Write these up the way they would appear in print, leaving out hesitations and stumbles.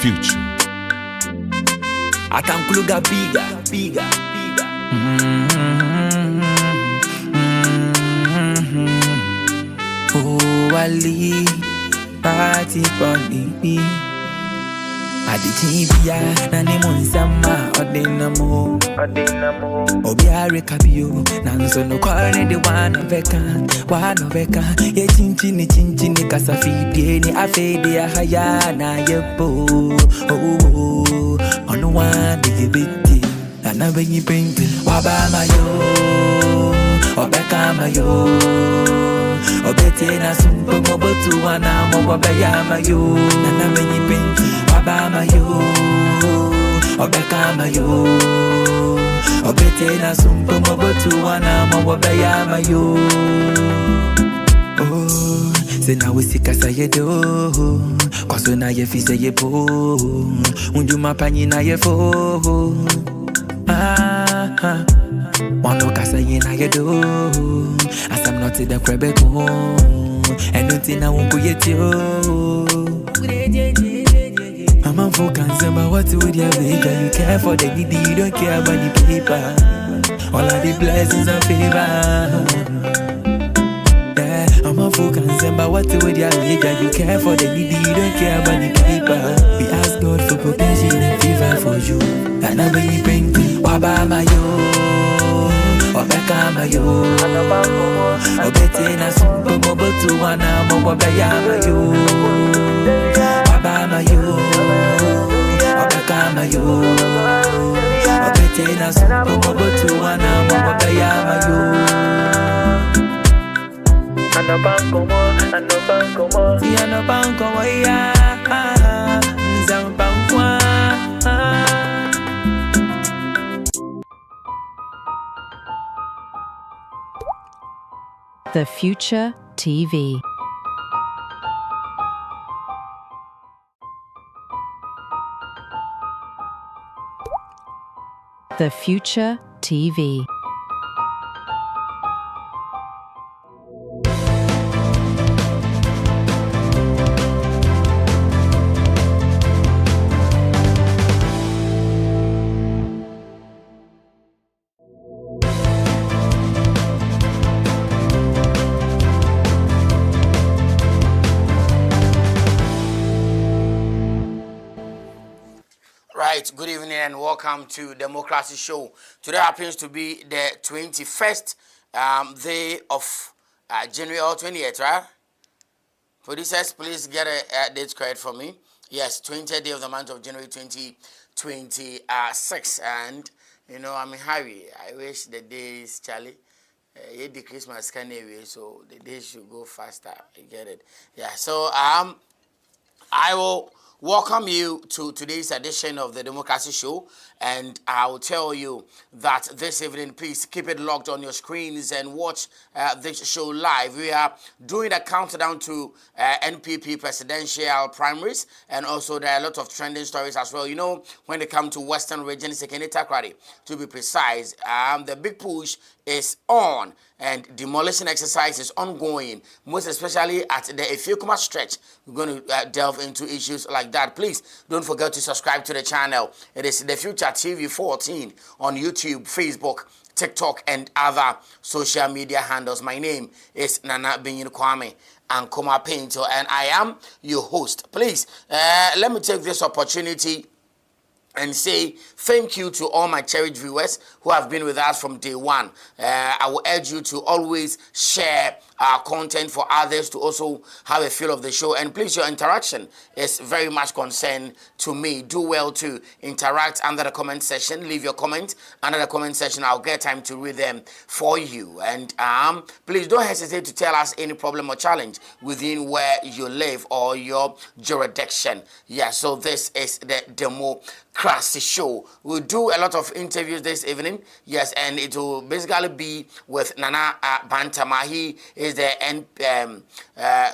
future. Atankuluga biga. Oh, Ali, party me. Adijibia na nemunsama odinamo obiare kabio nanzo no kware de wana veka ye chinchini kasafidie ni afede haya na yepo oh ono wa digibiti na benyi penti wabama yo obeka mayo obete na sumbo mobotu wana mobobeya mayo na benyi penti wabama yo obeka mayo obete na sumbo mobotu wana mobobeya mayo oh se na wisika sayedo kwaso na ye fise ye bo unjuma panyi na ye fo Wando kasa yena yedo as I'm not in the crebe and nothing I won't go yet yo I'm on focus about what to do you care for the needy, you don't care about the paper all of the blessings and favor yeah, I'm on focus about what to do you care for the needy, you don't care about the paper we ask God for protection and favor for you and I believe in Wabama yo, Obekama yo, Obete na sumbo mobotu wana mobobeyama yo, Wabama yo, Obekama yo, Obete na sumbo mobotu wana mobobeyama yo. Anobankomo ya, Zambankwa. The Future TV. The Future TV. Good evening and welcome to Democracy Show. Today happens to be the 21st day of January or 28th, right? Producers, please get a date correct for me. Yes, 20th day of the month of January 2026. And, you know, I'm in hurry. I wish the days, Charlie, the Christmas can anyway, so the days should go faster. You get it? Yeah, so I will welcome you to today's edition of the Democracy Show, and I will tell you that this evening, please keep it locked on your screens and watch this show live. We are doing a countdown to NPP presidential primaries, and also there are a lot of trending stories as well. You know, when they come to Western Region, Sekene Takrady, to be precise, the big push is on and demolition exercise is ongoing, most especially at the Efiokuma stretch. We're going to delve into issues like that. Please don't forget to subscribe to the channel. It is The Future TV 14 on YouTube, Facebook, TikTok, and other social media handles. My name is Nana Benyin Kwame Ankoma Painter, and I am your host. Please, let me take this opportunity and say thank you to all my cherished viewers who have been with us from day one. I will urge you to always share our content for others to also have a feel of the show. And please, your interaction is very much concerned to me. Do well to interact under the comment section. Leave your comment under the comment section. I'll get time to read them for you. And please don't hesitate to tell us any problem or challenge within where you live or your jurisdiction. Yeah, so this is the Democracy Show. We'll do a lot of interviews this evening. Yes, and it will basically be with Nana Bantama. He is the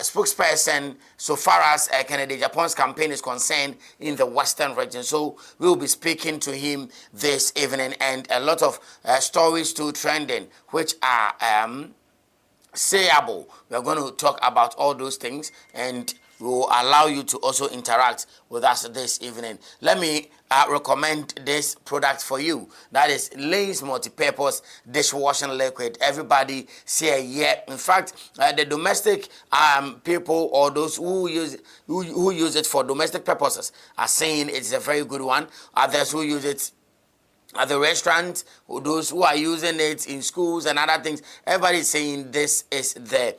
spokesperson so far as Kennedy Japan's campaign is concerned in the Western region. So we'll be speaking to him this evening, and a lot of stories too trending, which are sayable. We're going to talk about all those things, and we will allow you to also interact with us this evening. Let me recommend this product for you. That is Lay's multi-purpose dishwashing liquid. Everybody say yeah. In fact, the domestic people or those who use it for domestic purposes are saying it's a very good one. Others who use it at the restaurant, those who are using it in schools and other things, everybody is saying this is the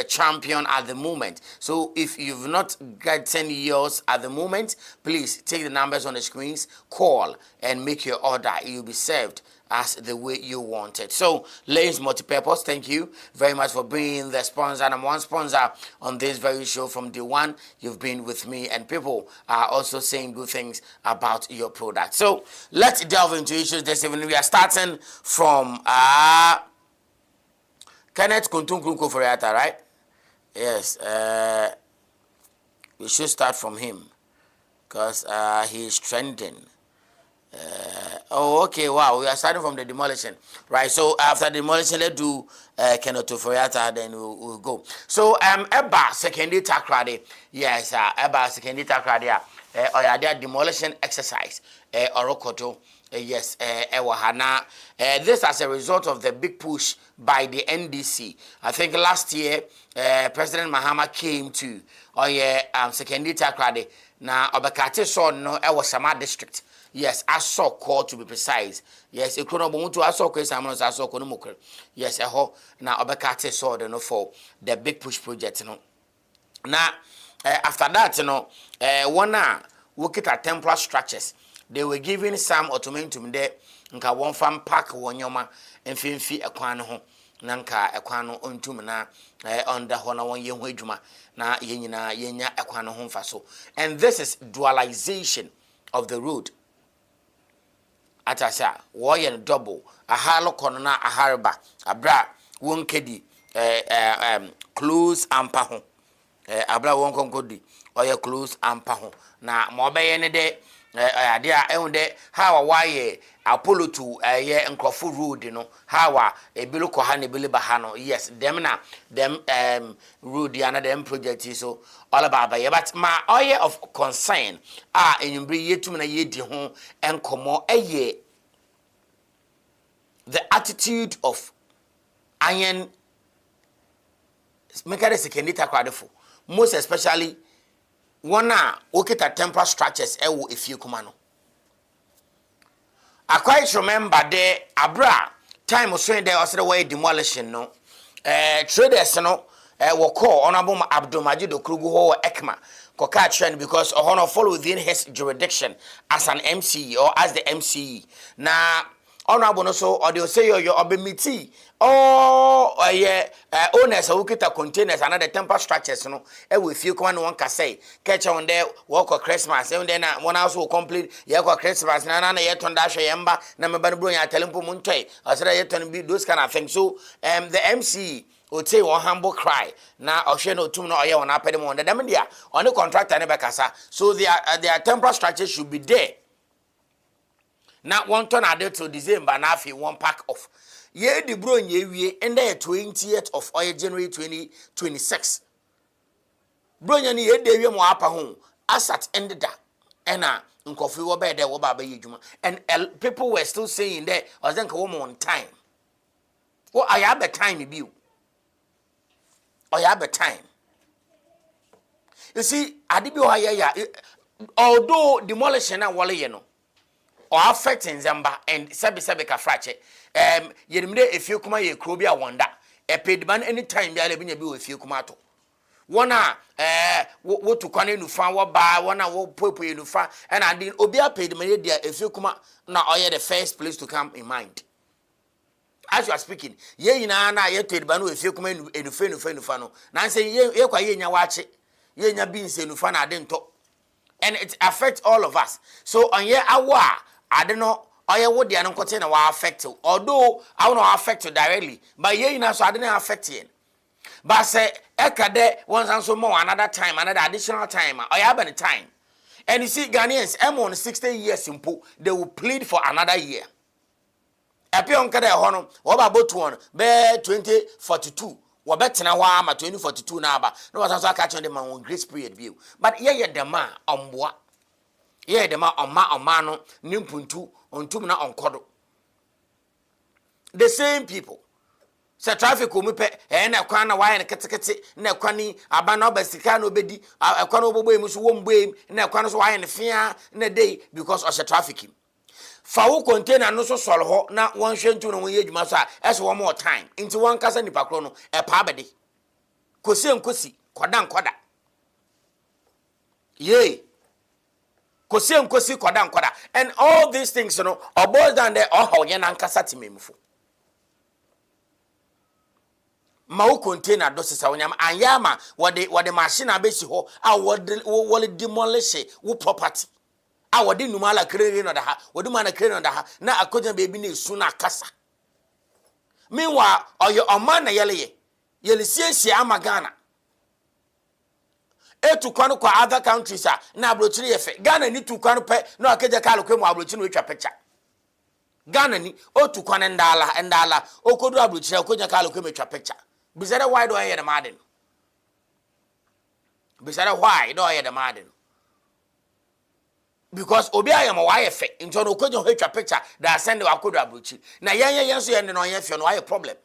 champion at the moment. So if you've not gotten yours at the moment, please take the numbers on the screens, call and make your order. You'll be served as the way you want it. So Lay's Multipurpose, thank you very much for being the sponsor. And I'm one sponsor on this very show from day one. You've been with me, and people are also saying good things about your product. So let's delve into issues this evening. We are starting from Kenneth Kuntunkunko Foriata, right? Yes, we should start from him because he is trending. Okay, wow, we are starting from the demolition, right? So after demolition, let's do Kenneth Foriata, then we'll go. So Eba Sekendi Takrade, yes, Eba Sekendi Takrade, or demolition exercise, Orokoto. Yes, Ewahana. This as a result of the big push by the NDC. I think last year, President Mahama came to Sekendi Takrade. Now, Obakate saw no Ewasama district. Yes, I saw call to be precise. Yes, it could not be to I saw case. I saw Konomoker. Yes, now Obakate saw the no for the big push project. Now, after that, one look at temporary structures. They were giving some automatum there. Nka one farm park wonyoma and finfi ekwan ho nanka ekwan no ontum na under ho na won ye ho adwuma na yenyina yenya ekwan no ho mfaso. And this is dualization of the road. Atasa wo ye double ahalo kono na aharba abra won kedi close ampa ho abra won konkodi oye close ampa ho na mo obeye ne de idea ehunde how why Apollo to Nkrofu road how ebilo ko ha ne beliba ha no. Yes, them road the another project so all about but my oil of concern enyumbre yetum na yedi ho enkomo the attitude of iron make it second Takrade, most especially one look at temporary structures if you come. I quite remember the Abra time was when there was the way demolition traders were called Honorable Abdul Majid Okrugu Ekma Koka trend because honor fall within his jurisdiction as an MCE or as the MCE. Now Honorable so or they'll say your obemiti owners who get containers and other temporary structures if you come one can say catch on there walk or Christmas and then one house will complete yako Christmas na yet on dash yamba na mebanu ya telempo muntoy or say yet on be those kind of things. So the MCE would say one humble cry na osheno tum no oye on apede mo ndem dia on the contractor ne bekasa. So their temporary structures should be there. Now one turn added to December now fi one pack off. Ye the bro ye we end the 20th of January 2026. Bro ye ni ye de we mo apa ho asat ended that. Ena nkofi wo be there wo ba ye djuma. And people were still saying there I think woman on time. Oh, I have the time be you. I have the time. You see, adibi although demolition na wale ye no or affecting Zamba and Sabi Kafrache. Yedimde if you come ye crobia wonder. A paid man anytime be able to be with you come Wana what to come in fan what buy one what popo in fan and I didn't obia paid money there if you come now or the first place to come in mind. As you are speaking, ye na ye paid banu if you come in the fano. Now say ye kwa ye nya watch it, ye nya being say no fan I didn't talk. And it affects all of us. So on ye awa I don't know. I would the uncontain wa affect you. Although I will not affect you directly, but ye so I didn't affect you. But say ekade once and so more another time, another additional time. I have any time. And you see, Ghanaians, on 60 years simple, they will plead for another year. Epion kada hono, what about one, be 2042. wobetena hɔ ama 2042 na aba no was also catch on the man grace period view but ye the man omboa ye the man oma no nimpuntu ontum na onkodo the same people se traffic o mupe na kwan na why na ketekete na kwani aba na obasika na obedi kwan obogbo emu so wombo na kwan so why na fia na dey because of the traffic fa wo container no so solo ho na won hwentu no won ye adwuma so a ese one more time nti won kasa nipa kro no pa abede kosi enkosi koda ye kosi enkosi koda and all these things you know boils down there how ye na nkasa timemfo ma wo container do sesa wonyam anyama wode machine abesi ho a wode demolish wo property a wode numala krere no da ha wode mana krere no da ha na akoja bebi na esu na kasa meanwhile oyo oman na yele siesie amagana etu kwano kwa other countries na abrochiri yefe Ghana ni tu kwano pe na akeja kalo kwemu abrochiri no etwa picture Ghana ni otu kwano ndala okodu abrochiri akoja kalo kwemu etwa picture bizara why do I hear the madden bizara why do I hear the madden because obi ayama why fe nti ono okoja ho etwa picture that send we akodu abrochiri na yen so yen no yen fe no why problem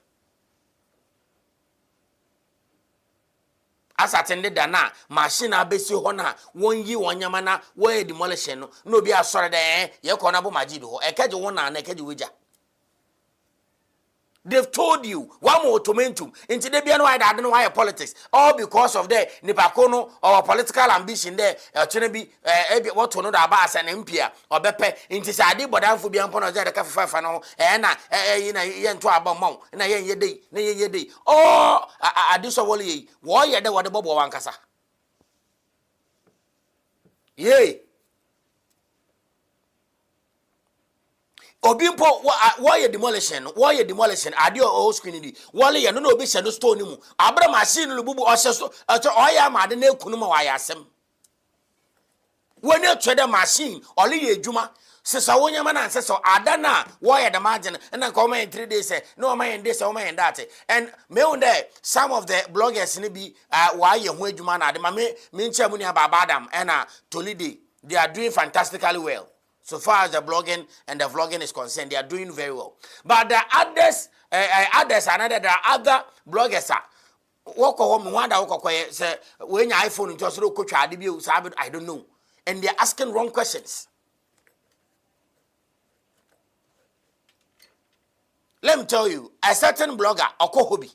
as attended na machine abesi ho na won yi wonyama na wo demolition no na obi asore de ye ko na bo magid ho ekeje won na ekeje weja they've told you one more momentum into the biano why that don't why politics all because of the nipakono or political ambition there be what to know about as an MP or bepe into sadi bodan for bian pono the cafe fano na yen to about mount na yen day oh adiso woli wo ye de what the bobo wankasa ye Obimpo why demolition adio o screen di wale ye no obi hye no store ni mu abra machine lu bubu o hye so oya ma de na ekunu ma wa ya asem woni atwede machine ole ye adwuma sesa wonya ma na sesa ada na wo ye de margin na ko ma 3 days no ma yen this o ma yen that and me won there some of the bloggers ni bi wa ye ho adwuma na ade ma me ncha mu ni ababa adam na Tolide they are doing fantastically well. So far as the blogging and the vlogging is concerned, they are doing very well. But the others, there are other bloggers. Walk home, wonder say when your iPhone into a coach, I don't know, and they're asking wrong questions. Let me tell you, a certain blogger, Okohobi.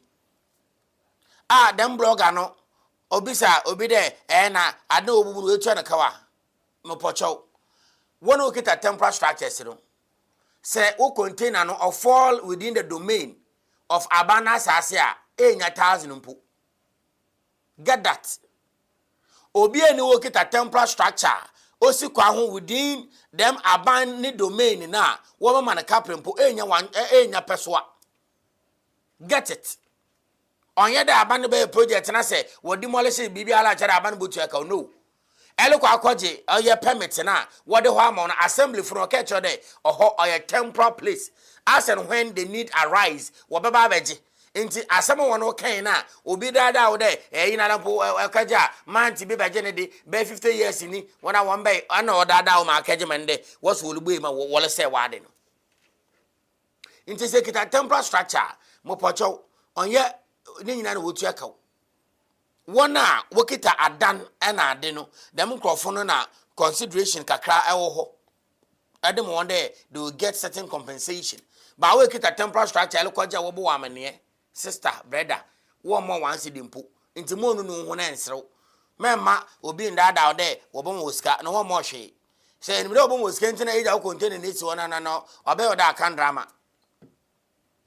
Them blogger no, obi there, and I know we will try to cover. No pocho. One look at temporal structures, say o container no or fall within the domain of Abana Sasia, 1,000 mpu. Get that? Obi any look at a temporal structure, osi kwa within them abandoned domain na woman man a captain po enya peswa. Get it? On yet the abandoned project and I say, what demolish bibi ala chara abandoned to no. Eloko akwaje oye permit na wode ho amon assembly from catch there or a temporal place as and when the need arise wo beba beje nti asem won no kan na obi dada wo there na na po akaja man ti be beje ne de be 50 years ni wona won be ana o dada wo ma akaje mende wo so olugbo ma wo le se wade no nti se kita temporal structure mo pocho onye ni nyina na wotu akaw Wana wokita adan ena ade no dem nkrofo no na consideration kakra ewo ho adem one day they will get certain compensation but wokita temporal structure elekwaja wo bo wa amane sister brother wo mo wansi dimpo nti mo no hu na ensrew memma obi ndada ode wo bo mo sika no wo mo hwe say ni wo bo mo sika ntina eja wo container neti wona na no obe oda kan drama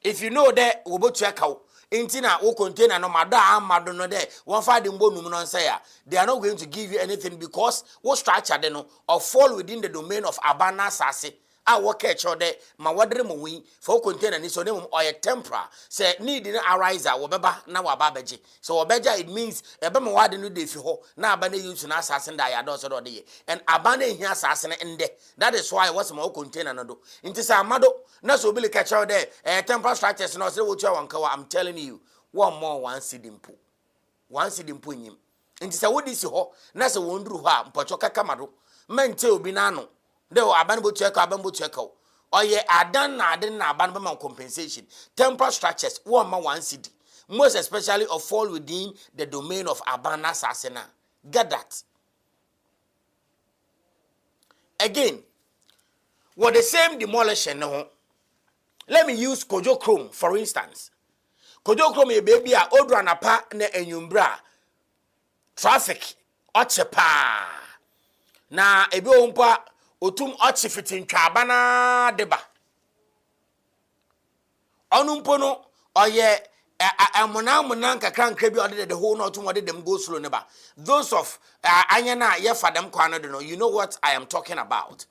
if you know that wo bo tuakaw Intina o container no amado no de one fa de mbonum no say they are not going to give you anything because what structure de no or fall within the domain of Abana Sase a work at de ma wadre mo wi for container ni so dem or temporal say need no arise wo beba na wa babaje so obeja it means ebe mo wade no de fi ho na abana use na asase nda ya do so do de and abana ehia asase ne ende that is why was mo container no do inti say amado na so bi le catch de temporal structures no say wo tua wanka I'm telling you one more one cedi mpo nyim nti se wodi si ho na se wonduru ho a mpocho kakamado mente obi na no de aban botu eka aban botu eka oye adan na adan na aban be man compensation temporal structures one ma one cedi most especially of fall within the domain of abana sasena. Get that? Again, what the same demolition no. Let me use Kojo Chrome for instance. Kojo Chrome e baby a odra na pa na enyumbra traffic ochepa na ebi ompa otum ochifitin twabana deba onumpo no oye amuna nkakra nkra bi ode the whole not ode them go slow neba those of anya na ye fa dem kwano no you know what I am talking about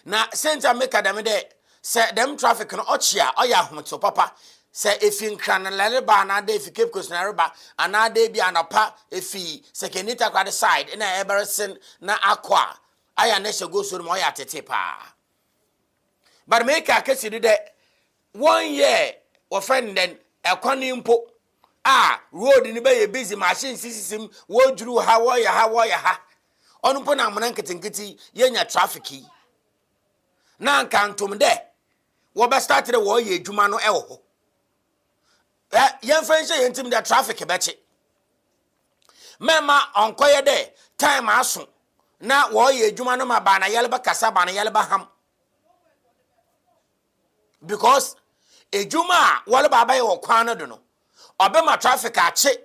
na center make them de say them traffic no ochia oya hometo papa say efi nkra na leleba na de efi Cape Coast na reba ana de bi anapa efi sekenita kwade side na eberson na akwa aya na she go slow mo oya tete pa but make akesi de 1 year friend then ekwani mpo road ni be busy machine sisim wo duru ha wo ya ha onu mpo na amana nketinketi yenya traffic yi na nkantom de wo be start de wo ye adwuma no ewo ho yen fense yentim de traffic beche mema onkoye de time aso na wo ye adwuma no ma ba na yeleba kasa ba na yeleba ham because ejuma wale baba ye okwana do no obema traffic ache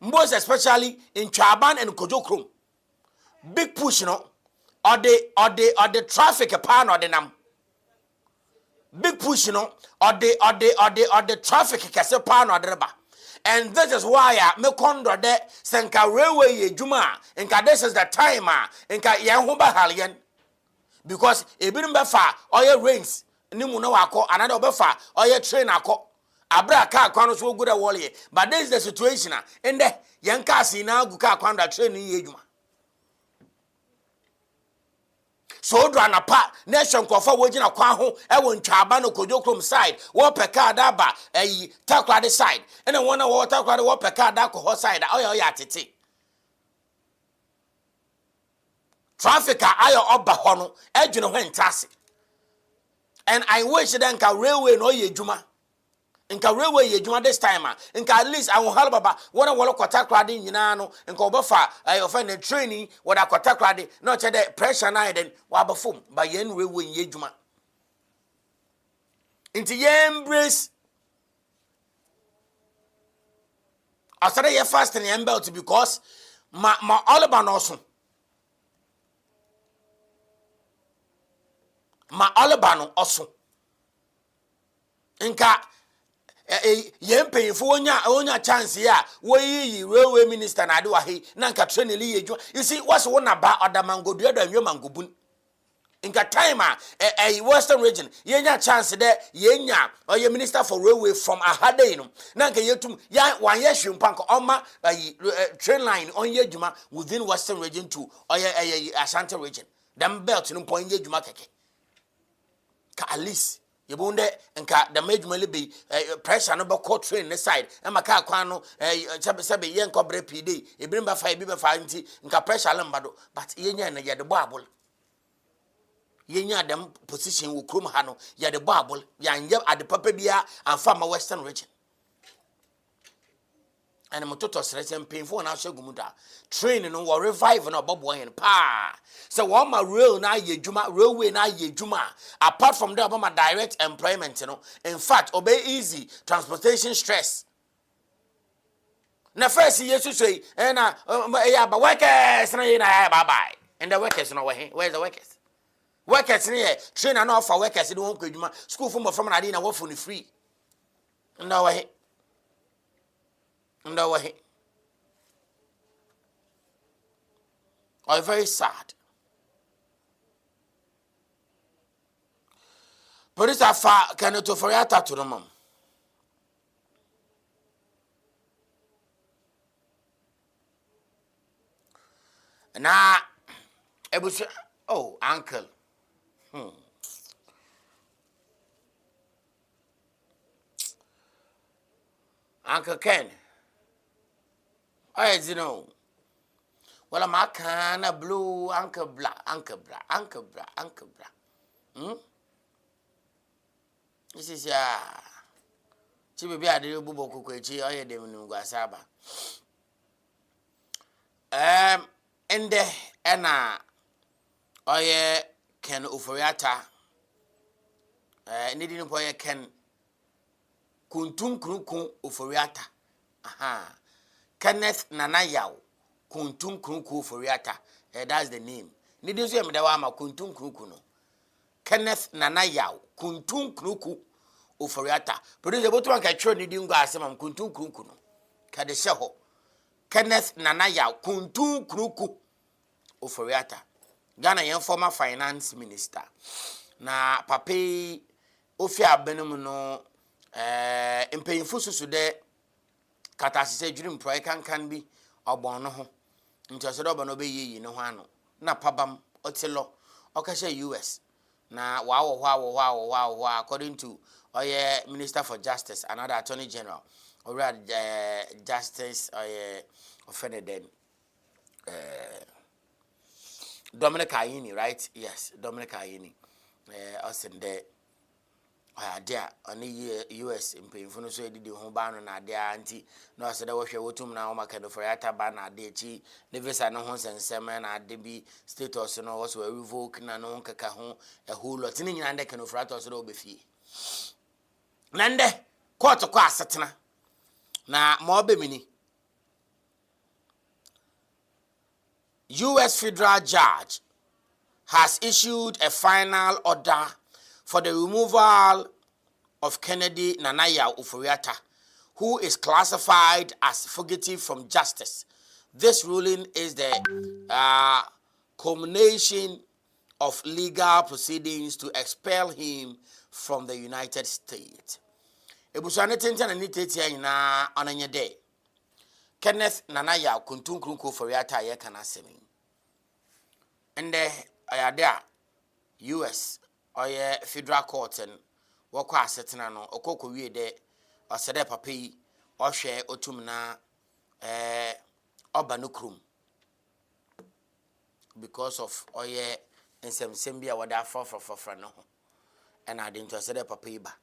most especially in Chaban and Kojo Chrome big push no or the traffic pan or the nam big push no or the traffic kese pan or the ba and this is why me kondo de senka railway ejuma nka this is the time nka ye ho ba halien because ebirum be fa oil rains ni mu na wako another obefa oye train akọ abra car kwano so good wall but this is the situation in the yanka si na agu car kwano train yi adwuma so do anapa nation kofa wogina kwa ho e won twaba no Kojo Chrome side wo peka da ba takwade side ene wona wo takwade wo peka da ko side oye atete traffic ayo oba ho no edwene ho ntase. And I wish that nka railway no ye juma. Nka railway ye juma this time nka at least I will help baba one wolo kwata krade nyina no nka obefa offend the training what kwata krade no che the pressure na den wa bafom ba yen railway ye juma. Inti ye embrace asare ye fast in ye belt because ma all about no ma olebano oso nka yempeyfo onya chance ya wo yi railway minister na ade wa he na nka train li yeju you see what's one ba odamango do anwo mangobun nka time western region yenya chance de yenya oye minister for railway from ahade no na nka yetum ya wan ye hwempa nka oma train line on yejuma within western region to oye Ashanti region them belt no point yejuma keke ka at least yebunde nka the major be pressure no be train the side e maka kwan no sebe ye nko bre pd e bi mba fa bi be fa nti nka pressure lembado but yenya na ye de boabul yenya dem position wo krom ha no ye de boabul ya nye ade papa bia amfa ma western region and mototo sresen painful na shegumuda train no wo revive na bobo hen pa so one ma rail na ye juma railway na ye juma apart from that my direct employment you know in fact obey easy transportation stress na first yesu say na ya ba workers na ye na bye bye and the workers no where's the workers here train na offer workers dey won kwaduma school from na dey na work for free no way. No way. I'm very sad. Police are far can to for your tattoo, mom. Now, it was uncle. Uncle Ken. I know. Well, I'm a can of blue, Uncle Bra, Uncle Bra, Uncle Bra, Uncle Bra. This is ya. Chibi be a de bubo kukwechi oye de mnu gwasaba. Ende ena oye Ken Ofori-Atta. Nidi ni oye Ken Kuntum Krunkun Ofori-Atta. Aha. Kenneth Nanayaw Kuntum Krunkun Ofori-Atta. That's the name. Nidi so yemdewa ama Kuntum Krunkun no. Kenneth Nanayaw Kuntum Krunkun Ofori-Atta. Producer botu an ka tro nidi ngo asem Kuntum Krunkun no. Ka de hye ho. Kenneth Nanayaw Kuntum Krunkun Ofori-Atta. Ghana yen former finance minister. Na papi ofi abenum no empeyinfo susu de katasise dwurim pro kan bi obon no ho. Nti osedo obo no be yeyi no ho ano. Na pabam otilo okasha US. Na wow according to Minister for Justice, another Attorney General, or Justice offended then Dominic Ayini, right? Yes, Dominic Ayini. Us in there. There on the US in Painful, so did the home ban on a dear auntie. No, I said, I was your autumn now, my kind of Ofori-Atta ban a day chi. Never said no homes and semen at DB status, and also a revoke and no cacahon, a whole lot in the can of Ofori-Atta or be fee. Nande, quarter class satana. Na more bemini. US federal judge has issued a final order for the removal of Kennedy Nanayaw Ofori-Atta, who is classified as fugitive from justice. This ruling is the culmination of legal proceedings to expel him from the United States. Ebusane tenten ani tetia ina onanye day. Kenneth Nanayaw Kuntum Krunkun Ofori-Atta ye kana semi. Ende ayada US oye federal court and wako asetena no okoko wie de osede papi ohwe otum na oba no krum because of oye nsem bia wada for no and I didn't osede papi ba.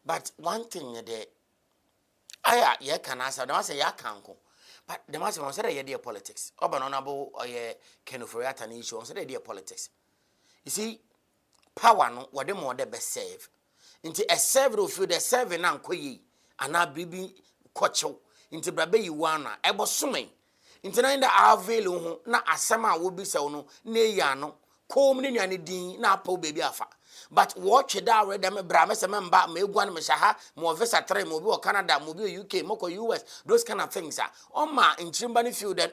But one thing de aya ye can answer dem say ya kanko, but dem say on say dey politics oba no nabo oye Ken Ofori-Atta na issue on say dey politics. You see, power no what the more the best serve. Into a serve of you the serve na nkoyi ana bibi kocho into brabe yi wana ebo sumen into na inda avail ho na asema wo bi se no na eya no kom ni nuane din na pa baby afa. But watch it out read them bra me se me mba me guan me shaha mo visa 3 mo bi o Canada mo bi o UK mo ko US those kind of things are on ma nchimba ni feel then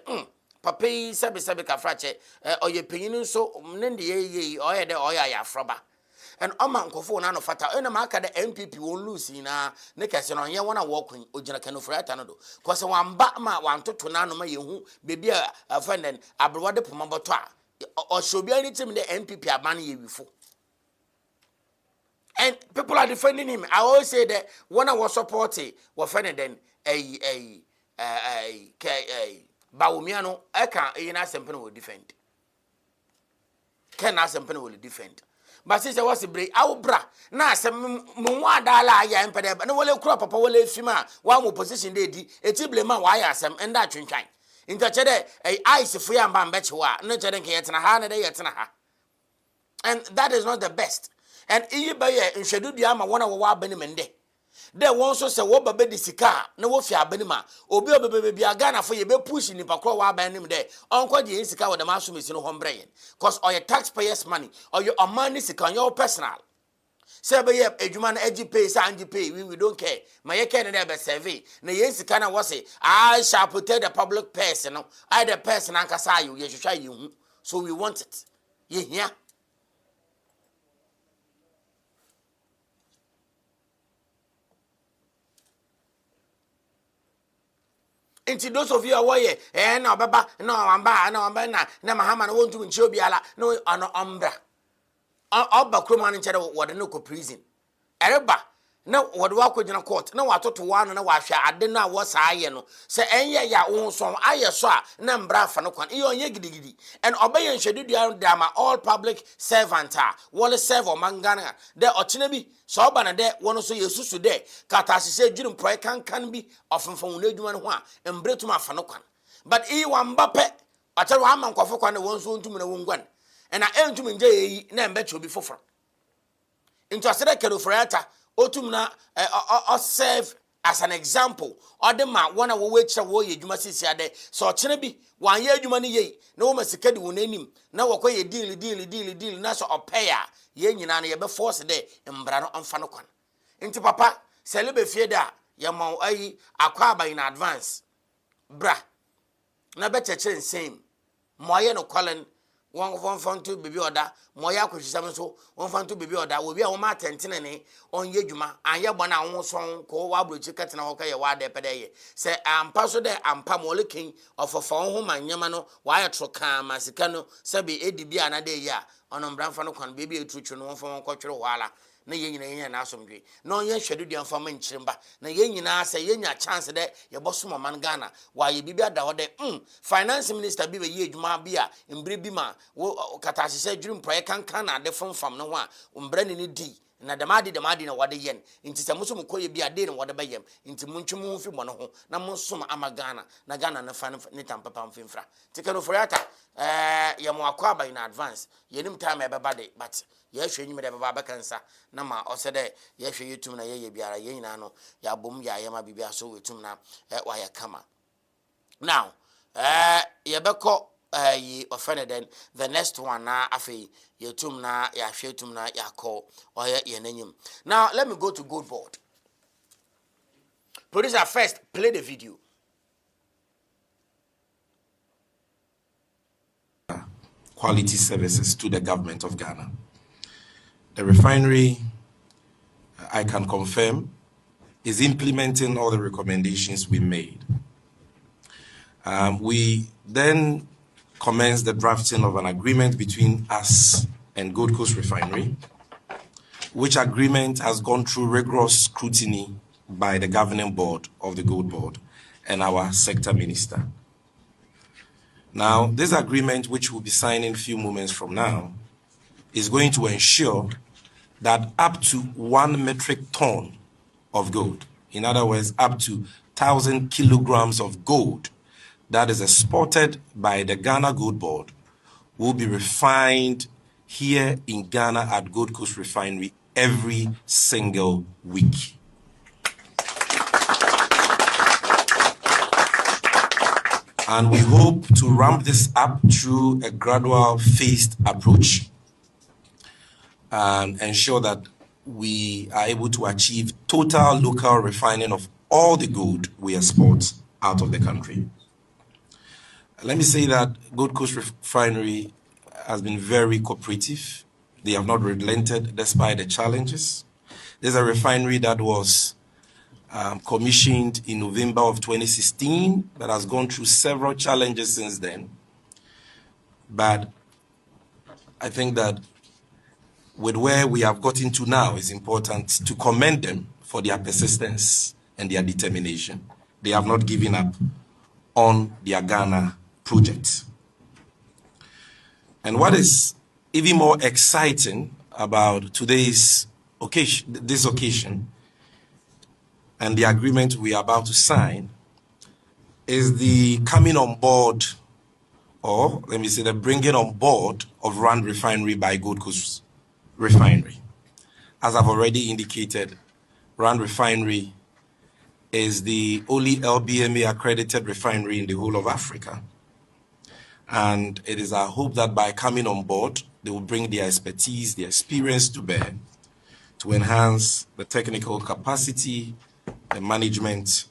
papi sebe ka frache oye penyinu so nende ye oye de oya ya froba and oma nkofo na no fata ena maka de MPP won lose na ne kese no ye wona walking ogina Ken Ofori-Atta no do cause wamba ma wantoto na no ma yehu bebi a friend then abrode pomaboto a o shobi any team the MPP aban ye before. And people are defending him. I always say that when I was supporting was friend then a Bawumiano, I can't something will defend. Can ask something will defend. But since I was a break, our bra, now some Mwada ya empire, but no will crop up a will fima, one more position they did, a tiblema wire some and that chin. In touch a ice free and bambachua, no telling Kayatana, day at Naha. And that is not the best. And iyi baye nhwedu dia ma wona wo abanimende de won so se wo baba disika na wo fi abanima obi obebe bia Ghana fo ye be push ni pakro wo abanim de onko de sika wo de maso mesi no hombrey cause or your taxpayers money or your money sika your personal say be ye adwuma na agi pay say angi pay we don't care ma ye care na be survey na ye sika na wo say I shall protect the public person no I the person ankasa you ye hwehwa you so we want it ye here. Into those of you away, no baba, no amba, no amba na mahama no won't win chobiala, no ano umbra. Oba Kruman in Cheddar what no prison. Ereba, na wode wakɔgyina court na watoto wano na wahwɛ ade no a wɔsa ayɛ no sɛ ɛnyɛ ya wo so ayɛ so a na mbra afa no kwan iyo onye gidigidi and ɔbɛyɛ nhwɛdedua dama all public servant a wɔle serve ɔmangana dɛ ɔkyena bi sɛ ɔba na dɛ wɔno so yɛsusu dɛ katasese dwirim prɔe kankan bi ɔfemfam wo adwuma no ho a mbretum afa no kwan but wamba pɛ ɔkyerɛ wa ama nkɔfo kwan na wɔn so ntum na wɔngwan ɛna ɛntum nje yi na mbɛkyɛ obi foforo into asere Kedoforiata otum na serve as an example odema one wo we kire wo ye adwuma sisi ade so okire bi wan ye adwuma ne ye na wo masika di wo nanim na wokɔ ye deal na so opaya ye nyina na ye be force de mbra no omfa no kwan nti papa selebe fie da ye ma ayi akwa aba in advance bra na be cheche nsem mo ye no kwalen one fanto baby order moya kwhwisam so one fanto baby order obi a wo ma tentene ne onye dwuma anya bona wo son ko wa brochi katena ho ka ye wa de pede ye se ampa so de ampa molekin ofofo ho manyama no wa ye troka masika no se be edibi anade ye a ono mbramfa no kwan baby etruchu no won kwotwere wala na ye nyina ye na asomdwe na onye hweduduan fama nkyiremba na ye nyina se ye nya chance de ye boso man Ghana wa ye bibia da hode finance minister bi be ye adwuma bia mbre bi ma katasese dwirim proye kankan na de fomfam no ho a mbre ne di na demade na wade yen nti se muso mkoye bia de ne wade bayem nti muntwemu fi mo no ho na monsom ama Ghana na Ghana na fa ne tampapa mfimfra ti Kedoforiata ye mo akwa ba in advance ye nim time e beba de but ye hwe nyime de baba kansa na ma osede ye hwe yetum na ye biara ye nyina no ya bom ya ye ma bibia so wetum na wa ye kama now ye beko ye offended then the next one na afi yetum na ya hwe yetum na ya call or ye nanyim. Now let me go to Gold Board. Producer, first play the video. Quality services to the government of Ghana. The refinery, I can confirm, is implementing all the recommendations we made. We then commenced the drafting of an agreement between us and Gold Coast Refinery, which agreement has gone through rigorous scrutiny by the governing board of the Gold Board and our sector minister. Now, this agreement, which we'll be signing a few moments from now, is going to ensure that up to 1 metric ton of gold, in other words, up to 1,000 kilograms of gold that is exported by the Ghana Gold Board, will be refined here in Ghana at Gold Coast Refinery every single week. And we hope to ramp this up through a gradual phased approach and ensure that we are able to achieve total local refining of all the gold we export out of the country. Let me say that Gold Coast Refinery has been very cooperative. They have not relented despite the challenges. There's a refinery that was commissioned in November of 2016 that has gone through several challenges since then. But I think that with where we have gotten to now, it's important to commend them for their persistence and their determination. They have not given up on their Ghana project. And what is even more exciting about today's occasion, this occasion, and the agreement we are about to sign, is the coming on board, or let me say the bringing on board of Rand Refinery by Gold Coast Refinery. As I've already indicated, Rand Refinery is the only LBMA accredited refinery in the whole of Africa. And it is our hope that by coming on board, they will bring their expertise, their experience to bear to enhance the technical capacity, the management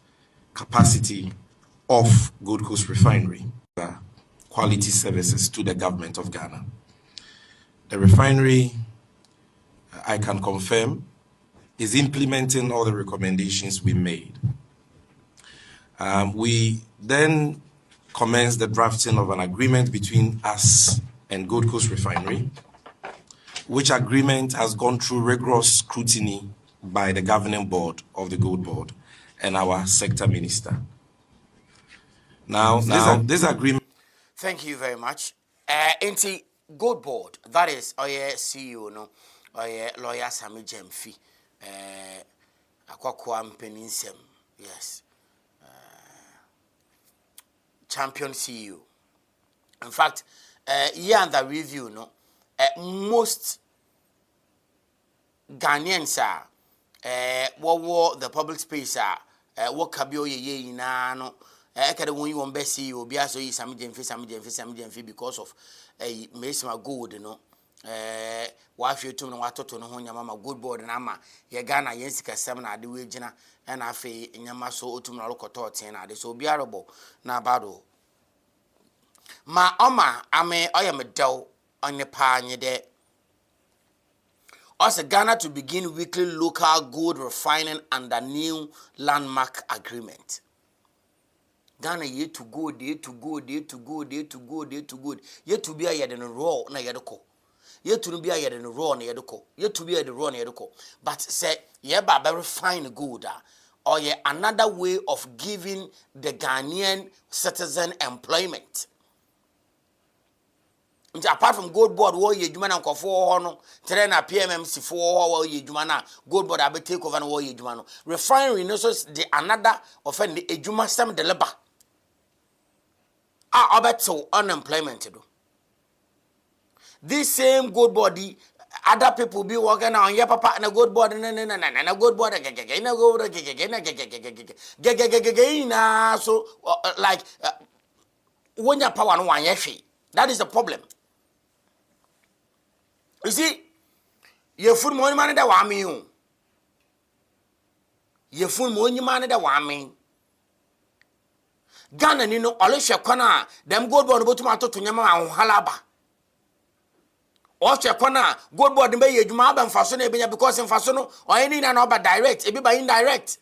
capacity of Gold Coast Refinery, quality services to the government of Ghana. The refinery, I can confirm, is implementing all the recommendations we made. We then commenced the drafting of an agreement between us and Gold Coast Refinery, which agreement has gone through rigorous scrutiny by the governing board of the Gold Board and our sector minister. Now this agreement. Thank you very much. Into Gold Board, that is CEO no, lawyer Sami Jemfi, Akwakwa Mpeninsem, yes, champion CEO. In fact, here and the review, no, most Ghanaians are what the public space are what kabio ye na no ekade won you on besi obi aso yi Sami Jemfi because of Mesima Gold no wa hwe tum no watoto no ho nyama ma Gold Board na ma ye Ghana yen sika sem na ade we gina na afi nyama so otum na lokoto oten na ade so obi arobo na bado ma oma ame oyemedel onye pa nye de also Ghana to begin weekly local gold refining under new landmark agreement. Ghana yet to go, yet to be a yet in a raw na yedoko. Yet to be a yet in a raw na yedoko. Yet to be a raw na yedoko. But say ye ba refine gold or ye another way of giving the Ghanaian citizen employment. Apart from Gold Board, wo ye juma na nkofo no tere na PMMC fo wo ye juma na Gold Board abe take over na wo ye juma no refinery no so the another offend the ejuma sem deliver obeto unemployment do this same Gold Board other people be working on your papa na Gold Board na Gold Board na so like when your power no wan yefi. That is the problem. You see, ye fool money man that wami you. Ye fool money man that wami. Ghana ni no olisha kwana them Gold Board botu mato to nyama an halaba. Oche kwana Gold Board mbe ye juma aba mfaso na ebenya because mfaso no oyeni na oba direct ebi ba indirect.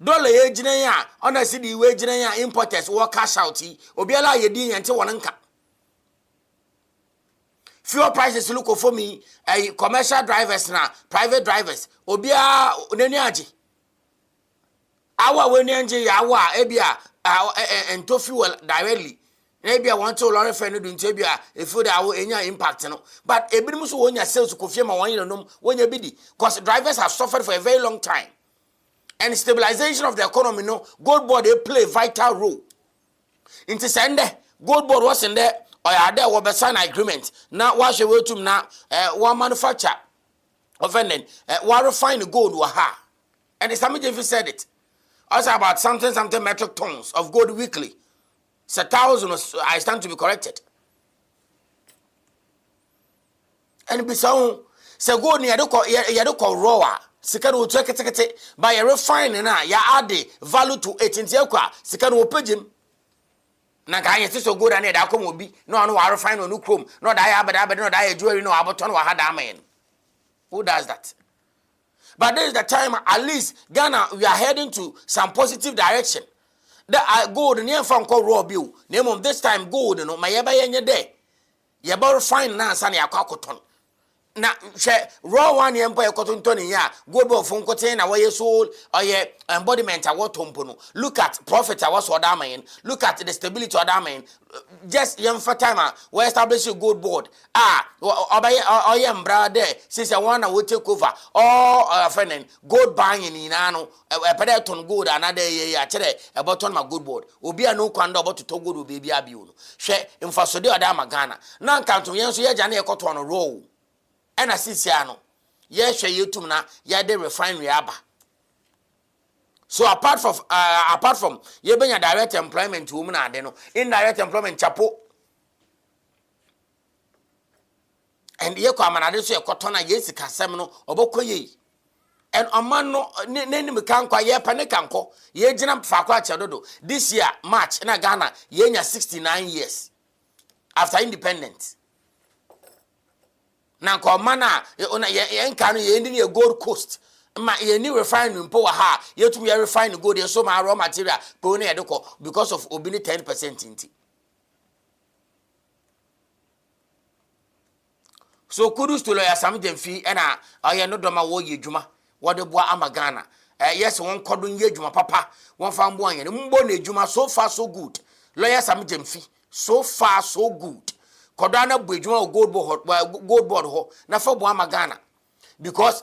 Dollar ye jina ya ona si di we jina ya importers wo cash out obiala ye di yente wonanka. Fuel prices look for me, commercial drivers na private drivers. Obia neni aji. Awa we neni awa ebia ento fuel directly. Ebia want to lorry friend do into ebia if you awo enya impact no. But ebinim so wonya sales ko fie ma wan yin no wonya bidi because drivers have suffered for a very long time. And stabilization of the economy no Gold Board they play a vital role. Into Sunday Gold Board was in there. Or there will be sign agreement. Now, wash away to now, one manufacture. Offending, one refine the gold were ha. And the Sami Jemfi said it. Also about something metric tons of gold weekly. It's 1,000, I stand to be corrected. And be so, gold near the call raw. Second will take it by a refining, ya add the value to 18 years. Second will pay him. Na Kanye so good and da come obi no no refine no chrome no da no da jewelry no aboton wa ha da man. Who does that? But this is the time at least Ghana we are heading to some positive direction. The gold near from call raw bill. Name of this time gold no my yeba yenye there. Yeba refine na san ya kwakoton. Na raw one empire cotton tony ya Gold Board phone cotton na why soul or ye embodiment a what tompono. Look at profit I was what man. Look at the stability of that man. Just young for timer we establish a Gold Board. Or yam brother since I wanna will take over or friend gold buying in ano a pedeton gold another year about on my Gold Board. Obi a no kwando about to talk good baby abiu. Share in Fasodi Adama Ghana. Now come to Yansu Yajani a cotton on a roll. And a sisiano, yes, you to na ya de refinery aba. So apart from ye been a direct employment to woman and indirect employment chapo. And ye come and I just say a cotton yesika semino oboko ye. And a man no name can kwa ye panicanco, ye jinam fakwa chadodo. This year, March in Ghana, ye 69 years after independence. Na ko mana ona ye nka no ye ndi ne Gold Coast ma ye ni refine mpo wa ha ye tu ye refine gold ye so ma raw material po na ye de ko because of obini 10% inti. So kudos to lawyer Sami Jemfi na oye no doma wo ye dwuma what the boy Amagana. Yes, one cordon ye juma papa, one found one and mbone juma so far so good. Lawyer Sam Jemfi, so far so good. Cordana Bujuma gold board ho, na for Amagana. Because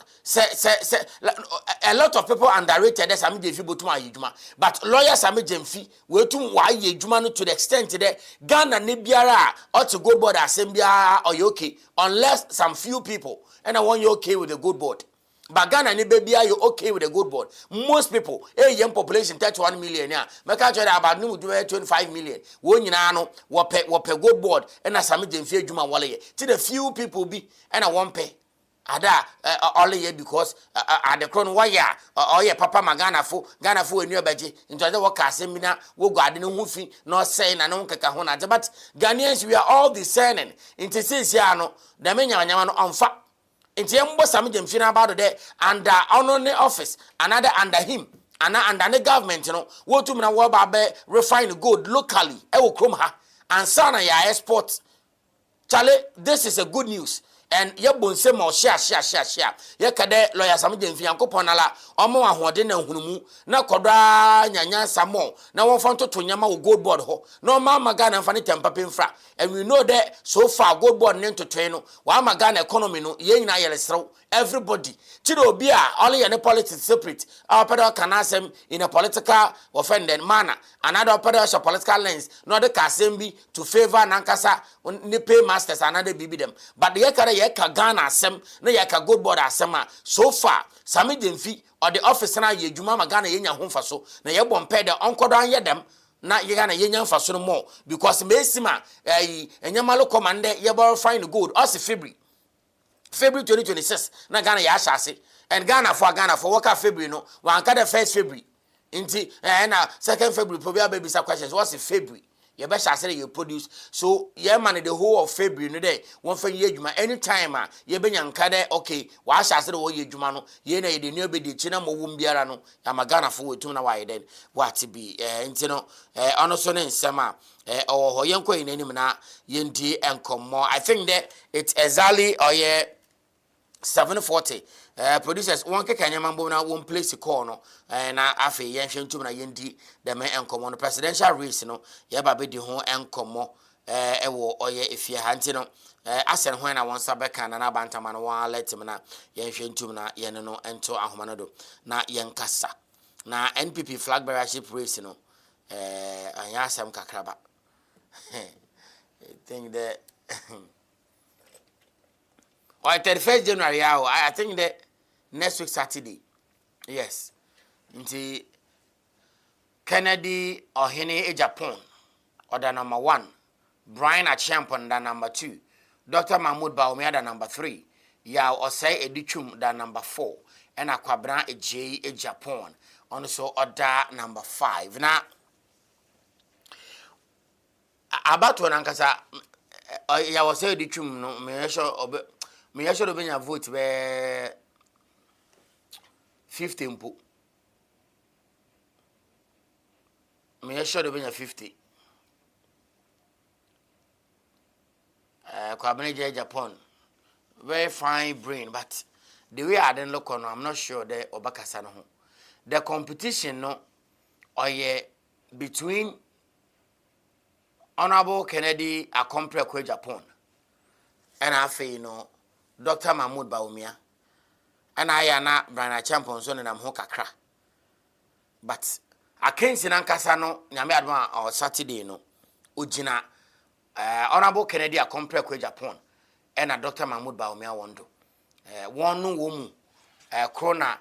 a lot of people underrated Sami Jemfi Botuma Yijuma. But lawyer Sami Jemfi will to why Yijuma to the extent that Ghana Nibiara or to go board assembly or you okay, unless some few people and I want you okay with the good board. But Ghana Nibia you okay with the good board. Most people, a young population 31 million, yeah. Make out about no 25 million. When you know what pay good board and a Sami Jemfi Juma Wally. Till the few people be and I won't pay. Ada all year because at the crown wire or your papa Magana for Ghana for a new budget into the work seminar will go no movie no saying and uncle Kahona. But Ghanaians, we are all discerning into Sisiano, the many on fat. Into Yambo Samijam Fina about the under honorary office, another under him, and under the government, you know, what to me refine good locally, Ewo Kromha, and Sana ya export. Charlie, this is a good news. And ye bon se mo share. Ye kade lawyer Sami Jemfi Yankopon ala omo ahode na hunumu na kodwa nyanya samo na won fanto to nyama wo gold board ho no ma magana mfa ne tempa pemfra. And we know that so far gold board ne to no wa magana economy no ye nyina yele serew everybody chiro obi a all ye ne politics separate our pedal can asem in a political offended manner another pedal political lens no the kasembi to favor nankasa ne pay masters another bibi them but the ye ka Ghana asem na ye ka gold board asem a so far Sami Jemfi or the office na ye dwuma magana ye nya homfa so na ye bompe de onkodo anye dem na ye Ghana ye nya mfa so no more because mesima enyamalo commande ye borrow find gold us February 2026 na Ghana ya ashase and Ghana for work February no wan ka the first February inti na second February probably baby sa questions what's February you be shase you produce so ye man the whole of February no dey won fa ye adwuma anytime ye be nyanka dey okay wa shase wo ye adwuma no ye na ye de new be de china mo wum biara no ya Ghana for wetum na wa ye den what be inti no ono so ne nsema ho yenko inanim na yendi enkomo I think that it's exactly or ye 740 producers one kekanya mambo na one place call no na afi yen hwentum na yendi the men enkomo no presidential race no ye ba be di ho enkomo ewo oye efie ha nti no asen ho na won sabeka na bantama no wa letim na yen hwentum na yen no ento ahoma no do na yen kasa na NPP flag bearership race no anya asem kakraba I think that or 31st January, I think that next week Saturday. Yes. Nti Kennedy or Hene Japan or the number 1. Brian Achiampon the number 2. Dr. Mahmoud Baumia the number 3. Ya or say Edichum the number 4. And Aquabra a J a Japan. Also order number 5. Now about one ankasa ya was say Edichum no me ya should be vote be 50 mpo. Me ya should be 50. Kwabene Japan. Very fine brain, but the way I didn't look on, I'm not sure the Obakasa no. The competition no or ye between Honorable Kennedy Akompre Kwe Japan and I feel Dr. Mahmoud Baumia and I am not Brian Champion so and I'm Hokakra. But I can't see Nankasano, Yamadma or Saturday no Ujina Honorable Kennedy Akompre Kwe Japan and a Dr. Mahmoud Baumia Wando. One woman Krona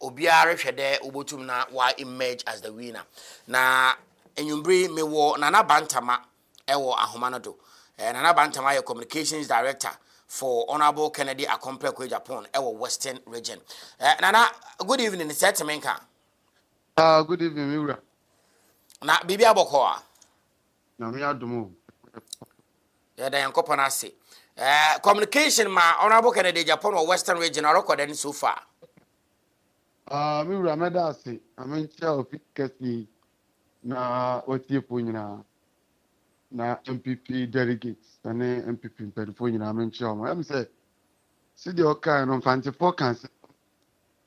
Obiare Shede Ubutumna why emerge as the winner. Na enyumbri me wo Nana Bantama ewo ahomanado. Nana Bantama your communications director for Honorable Kennedy Akompre Kwe Japan ewo Western region. Nana, good evening, Setemenka. Good evening, Miura. Na bibi abokoa. Na mi adumu. Ya da yankopon ase. Communication ma Honorable Kennedy Japan or Western region are recorded so far. Miura medasi. Amencha ofikesi na otiepo nyina na MPP delegates na MPP mpedifo nyina amencha o. Am say see the okai no fanti for cancer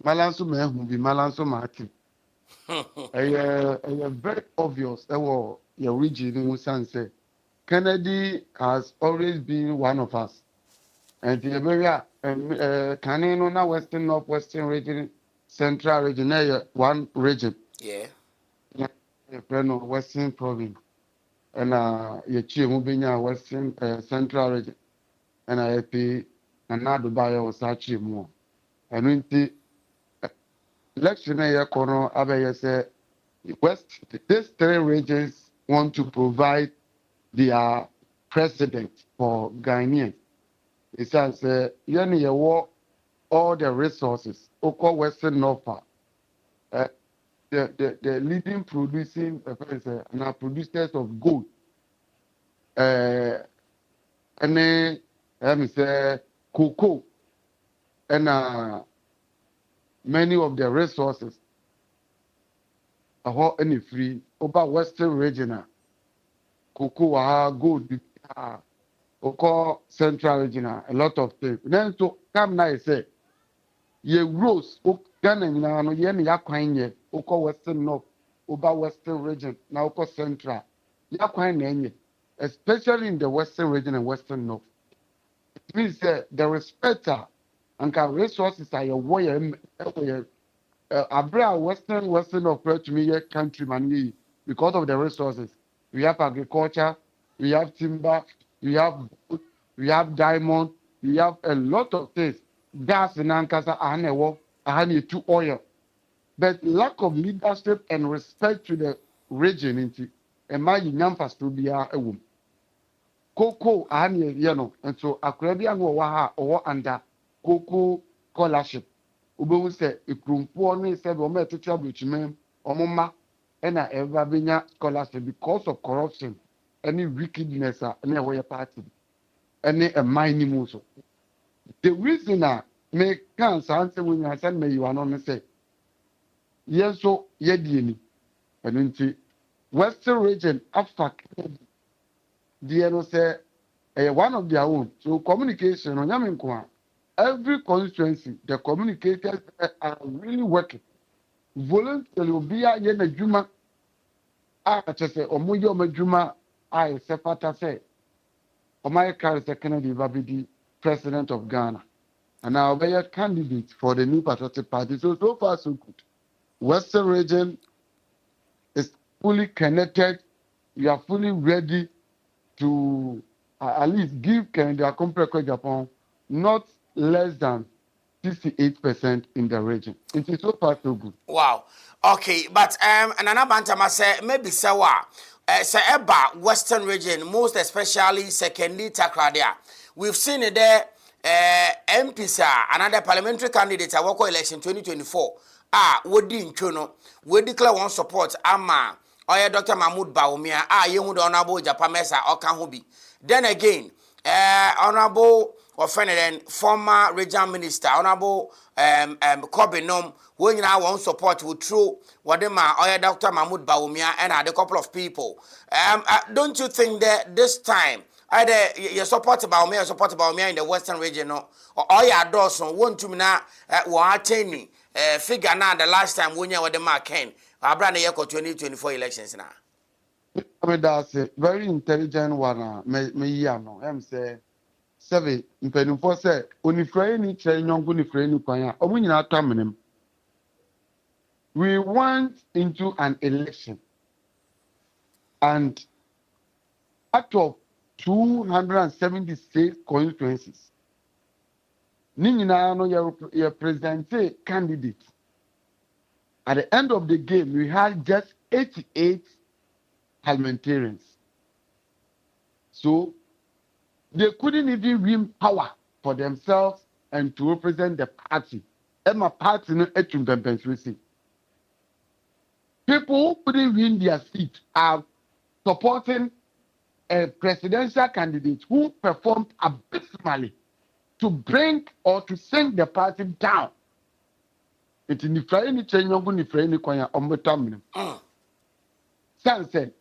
Malanso mehu bi malanso mati. Very obvious. Your region in Sanse. Kennedy has always been one of us. And the area, Canino, now Western, Northwestern region, Central region, one region. Yeah. Western province. And Yachi Mubinya, Western, Central region. And I pay another buyer was actually more. And when election year corner, Abe say, West, these three regions want to provide their president for Ghanaians. It says, you war all the resources, Oko Western Norfolk, the leading producing producers of gold, and then let me say cocoa, and many of the resources are any free over Western region. Cocoa, gold, Oko Central region, a lot of things. Then so come now say, ye rose, Ghana, no, ye ni yakwan Oko Western North, over Western region, now Oko Central. Yakwan especially in the Western region and Western North. It means the respecter and resources are your way. Abra Western North to me, country man, because of the resources. We have agriculture, we have timber, we have diamond, we have a lot of things. Gas in Ankasa, Ahane to oil. But lack of leadership and respect to the region into imagine Yampas to be a woman. Cocoa, Ahane, and so Akrabian Waha or under Cocoa scholarship. Ubu say Ikrumpo ni said Omer to trouble Omoma and I ever been scholarship because of corruption, any wickedness, any way party, any a mining muscle. The reason I make cancer answer when I send me you are not say yes, so yedini and into Western region after the say one of their own. So communication on Yamin every constituency, the communicators are really working. Voluntarily will be a yen a juma. I just say, Omoyo Juma, I sepata say, Omaya is the Kennedy Babidi, president of Ghana. And I'll be a candidate for the new patriotic party. So far, so good. Western region is fully connected. We are fully ready to at least give Canada Compre Japan not less than 68% in the region. It is so far so good. Wow. Okay, but another bantama say maybe sawa. Say eba Western region, most especially secondly Takradia. We've seen it there. MPs another parliamentary candidate at Wako election 2024. Wodi Nchono, we declare one support ama oya Dr. Mahmoud Bawumia yehu the honorable Japamesa Okanhubi. Then again, honorable then former regional minister, honorable Kobinom, when you now want support will throw Wadema oya Dr. Mahmoud Bawumia and a couple of people. Don't you think that this time either you support Bawumia in the Western region or oya Dawson want to na attain figure now the last time when you were the Ken Abraham Yako 2024 elections now. I mean, that's a very intelligent one. I'm say, Seven, Penufo say, Unifreni, Chayon, Unifreni, Kwaya, or when you're coming. We went into an election, and out of 276 constituencies, Nina, your presidential candidate. At the end of the game, we had just 88 parliamentarians. So they couldn't even win power for themselves and to represent the party. And my party no people who couldn't win their seat are supporting a presidential candidate who performed abysmally to bring or to sink the party down. It in the Friday chain, you're going to Friday Koya Ombetamino. Sunset.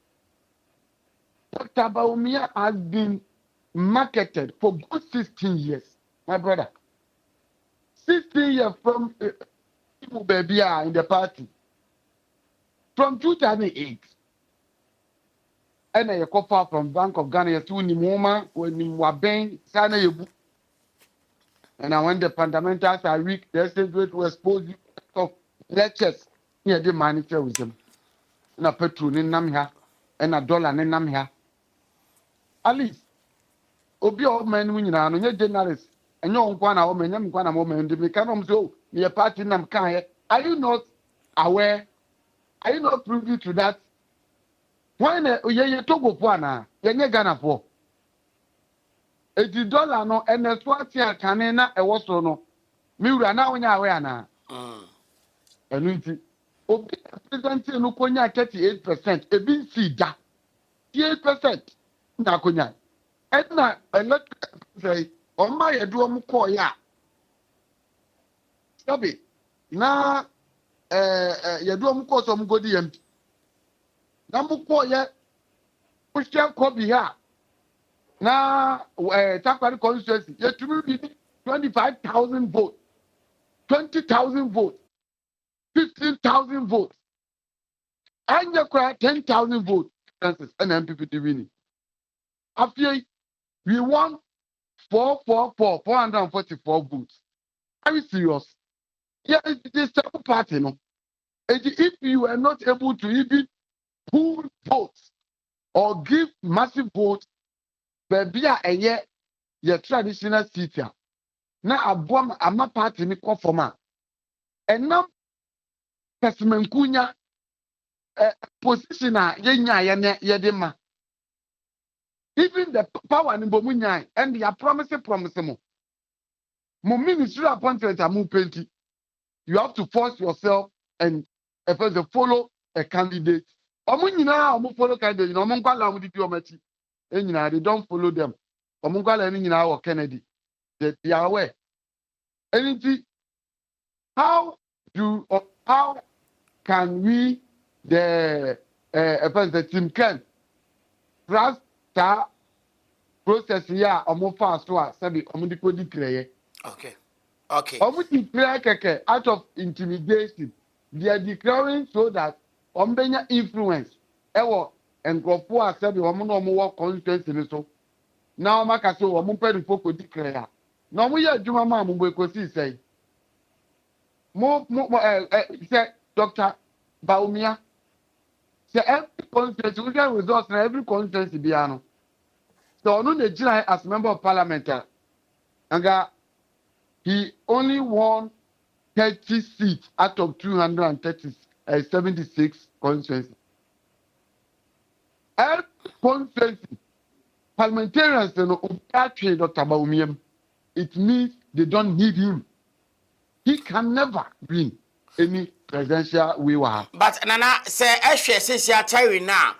Dr. Bawumia has been marketed for good 16 years, my brother. 16 years from baby in the party from 2008. And I call from Bank of Ghana to Nimoma when Nimwaben Sana Yebu. And when the fundamentals are weak, the exchange rate will expose you of lectures near the manager with them. And a petrol in Namha and a dollar in Namha. At least, Obi old man winning on your journalists, and your one hour man, and one woman, the mechanism so near party Nam Kaya. Are you not aware? Are you not privy to that? When you talk of one, you're Ghana for $80 no, and the Swatia Canena, a was no. Mura now when you're aware now. And we present no konya 38%, a bit see that 38% na konya. And na electric say, on my adrum call ya. Stop it. Na yadrum call some good empty. Namu call ya, push your copy here. Na Takwari constituency, you to be 25,000 votes, 20,000 votes, 15,000 votes. And you cry 10,000 votes, and MPP winning. After we won 444 votes. Are you serious? Yeah, it is a party, no. If you are not able to even pull votes or give massive votes, baby, your traditional seat here. Now, I'm a party, me call for man. And now, Testament Kunya position, yedema. Even the power in Bomunya and the promise mo. Mo ministry appointment are more plenty. You have to force yourself and first follow a candidate. Omunyina omu follow candidate. No mungwala omu di omati. Enyina they don't follow them. Omungwala enyina or Kennedy. They are aware. Anything. How can we the team can trust that process here omo fast to sabi omo di ko declare. Okay. Omo declare keke out of intimidation. They are declaring so that ombenya influence ewo enkrofo asabi omo no omo work constituency ni so. Now maka so omo pe rifo ko declare. Na omo ye adwuma ma mo ko si say. Say Dr. Baumia. Say every constituency we get results in every constituency biano. So no Nigeria as member of parliament. And he only won 30 seats out of 276 constituencies. Every constituency, parliamentarians actually Dr. Baumia. It means they don't need him. He can never win any presidential waiver. But Nana say Eshe since you are tiring now.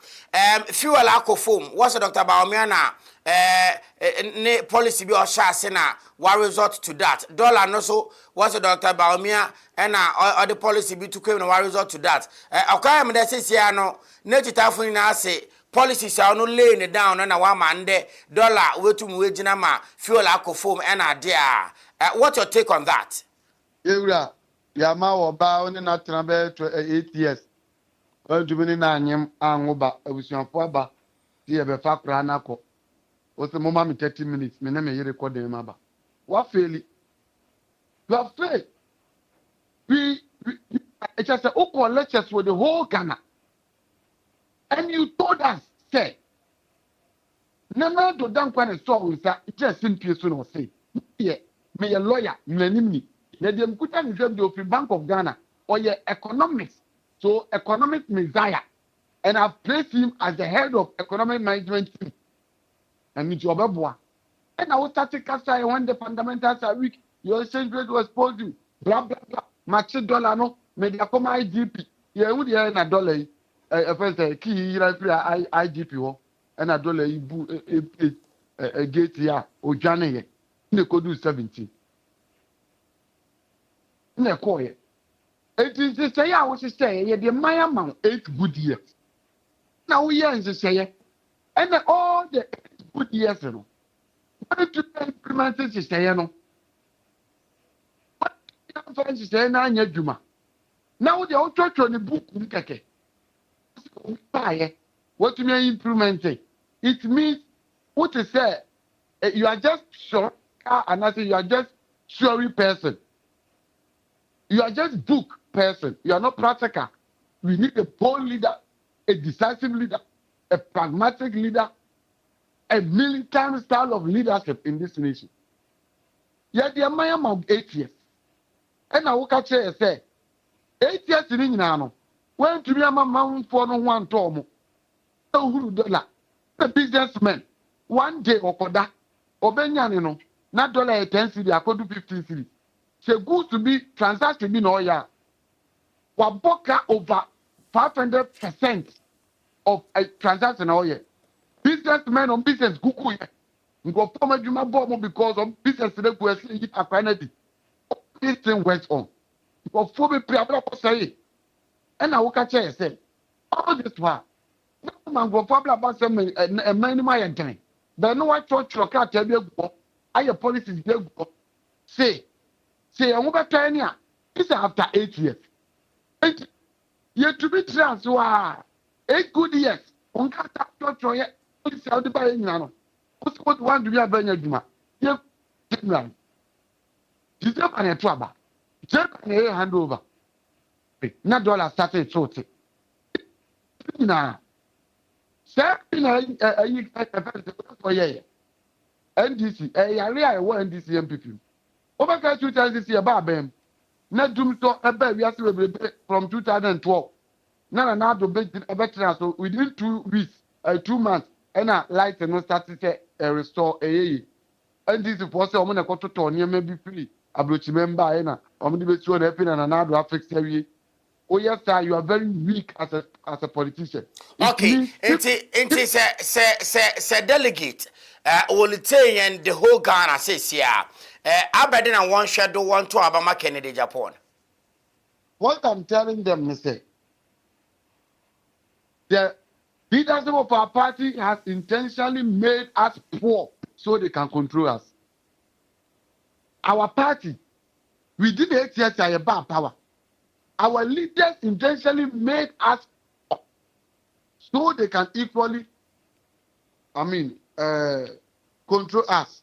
Fuel alcohol. What's Dr. Baumia now? Ne policy be or shasena. What result to that? Dollar no so. What's Dr. Baumia and or the policy be to claim no what result to that? Okay, I'm there since you no. Nature tafuni na say policies are no laying it down and a woman de dollar way to wage nama fuel alcohol and a dear. What's your take on that? Ewura yama oba oni na trambe 8 years. Ojumini na anyem anwoba abusuafo aba ti e be fa kra na ko. O se mama me 30 minutes me na me record dem aba. What fail? You have failed. We it just say lectures for the whole Ghana. And you told us say Nana do dan kwa ne so unsa it just simple so no say. Yeah, me a lawyer, me the Mkuta is the Bank of Ghana or your economics, so economic messiah, and I've placed him as the head of economic management team. And it's your babwa. And I was starting to when the fundamentals are weak, your exchange rate was supposed to blah blah blah. Match $1 no, media come IGP. Yeah, would you earn $1? First key IGP and $1 a gate here or January. They could do 17. Ne koye. It is to say I was to say the Maya man 8 good years. Now we are to say and all the 8 good years no. What to implement to say no. What to say na anya dwuma. Now the old church on the book, what you mean implement it? It means what to say. You are just sure, and I say you are just surely person. You are just book person. You are not practical. We need a bold leader, a decisive leader, a pragmatic leader, a militant style of leadership in this nation. Yet the man of 8 years. And I will catch you say, 8 years in Inano. When to be a man for no one tomo. $1 the businessman. One day or koda. Obenyanino. Not dollar 10 city, I could do 15 city. So good to be transaction in all year. Waboka over 500% of a transaction all year. Businessmen on business kuku ye. Ngo former juma bomb because of business they go see akwanadi. This thing went on. Ngo for me pre abla say. And I will catch you say. All this one. No man go for abla say me a man my entering. But no what church your car tell you go. Aye policies dey go. Say I want to tell you. This after 8 years. 8 years to be transfer. 8 good years. On can't touch your police out the by any. What one to be a Benjamin? Yep, General. She's up on a trouble. Check on a handover. Not dollar started short. Now, sir, for ye. NDC, a area one NDC MPP. Over 2 times this year, Babem. Not doom to a baby from 2012. Now, to be a veteran, so within 2 weeks, 2 months. And light and no started to restore a and this is for some money to Tony maybe free. I brought you member and I'm going to be sure that and another affects you. Oh yes, sir, you are very weak as a politician. Okay, say delegate. Will tell and the whole Ghana says yeah. Aberdeen and one shadow one to Obama Kennedy Japan. What I'm telling them is say the leadership of our party has intentionally made us poor so they can control us. Our party, within 8 years, are about power. Our leaders intentionally made us poor so they can equally, control us.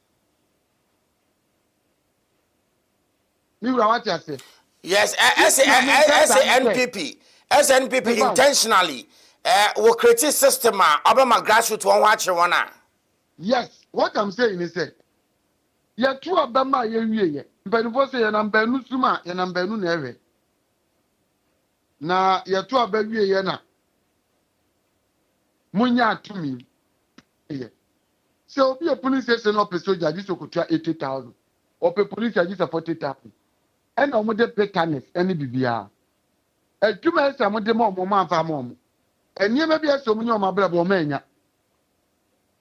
You know what I say? Yes, SNPP intentionally. Will create a system about my grassroots one watch one. Yes, what I'm saying is that you're true about my year. But if I say I'm Benu Suma and I'm Benu Neve. Now, you're true about you. Munya to me. So, be a police station up a soldier, this will try 80,000. Or a police, I just 40,000. And I'm the pettiness, any BBR. A 2 months, I'm the mom, for mom. And you may be so many of my brother men.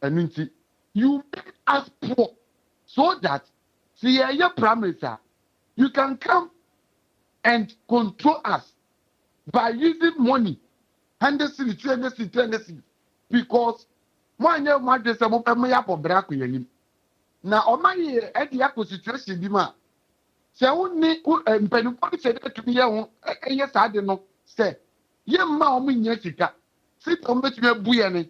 And you make us poor so that see your promise you can come and control us by using money. 100 city, 200 city, 300 city. Because one year my dress up a me up for brack with him. Now, on my year at the situation, Dima. So only penny said to me, yes, I don't know. Say, ye ma me yesika. Sit on bet me buyane.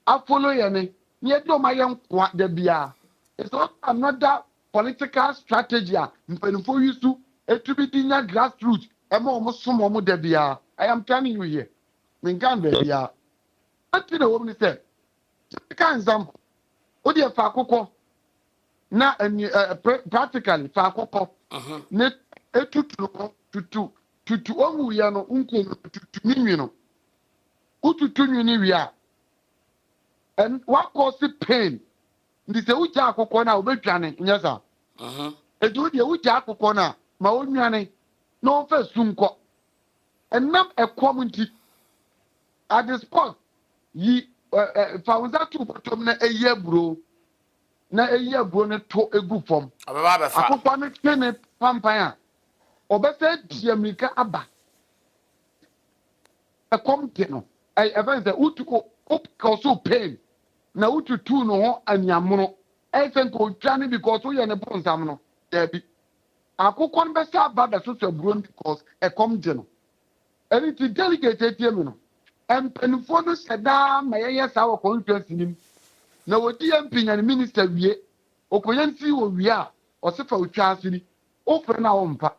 I follow yane. Ye do my young what the bia. It's not another political strategy. Penny for you to be in your grassroots. I'm almost some more de bia. I am telling you here. Mingan de bia. Until the woman said, can example. Odi a fakoko. Na practically fakoko. Ne tutu omu ya no unko tutu nimi no. Ututu nini wia. And what causes pain? Ndi se uja akoko na obetwane nyesa. Edu de uja akoko na ma onwane no fa sunko. Enam ekwom at the spot yi faunza tu bottom na eye bro. Na eye bro ne to egu fom. Akoko ne tene pampaya. Obese diamika aba. Ekwom te no. Even the utu also pain. Na utu tu no ho anyamono. Esen ko twane because we ne bonsam no. There be. Akoko ne be sa aba be so bro because ekwom de no. Anything delegate ATM. And penifo no seda mayaya sa wo constituency nim. Na wodi MP na minister wie. Okoyanti wo wie a osefa otwa asiri. Ofre na wo mpa.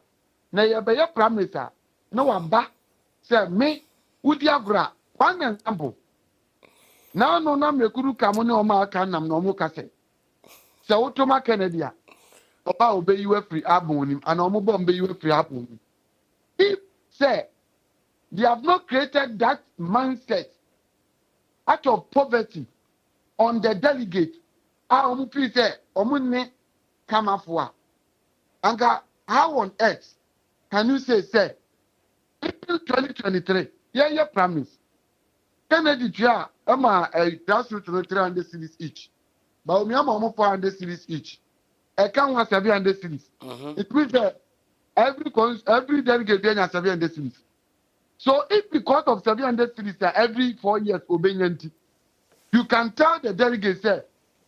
Na ye be ye prime minister. Na wamba say me wodi agora. One example. Now no na mekuru kamo ne o ma aka nam na o mo ka say. Se wotoma Kennedy a oba obey you free abonim and o mo bomb you free abonim. If say they have not created that mindset out of poverty on the delegate. How feel say omune kamafua. Anga how on earth can you say April 2023? Yeah, promise. Kennedy Jia ama grassroots 300 cities each. But we have 400 cities each. I can't have 700 cities. It means that every delegate has 700 cities. So if because of 700 cities every 4 years obeying, you can tell the delegate say,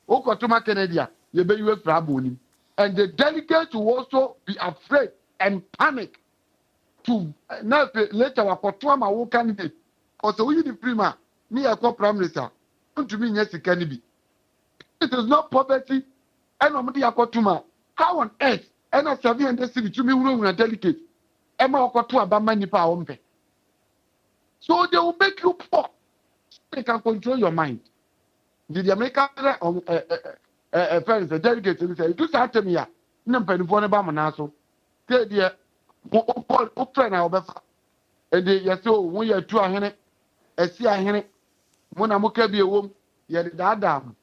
Okotoma Kennedy, you be US Raboni. And the delegate will also be afraid and panic to now later Wakotoma will candidate. Also, we the prima, me a prime minister. To me, yes, it can be. It is not poverty. And I'm the Akotuma. How on earth? And a 700 cities to me, we will delegate. Emma Okotuma, Bamani Power. So they will make you poor. They can control your mind. Did the American friends, the delegate, say, do that to me? No, penny for the Bamanaso. Say, dear, friend, I'll be. And they, yes, so when you're 200, a see a henny, when I'm okay, be a woman, yet that dam.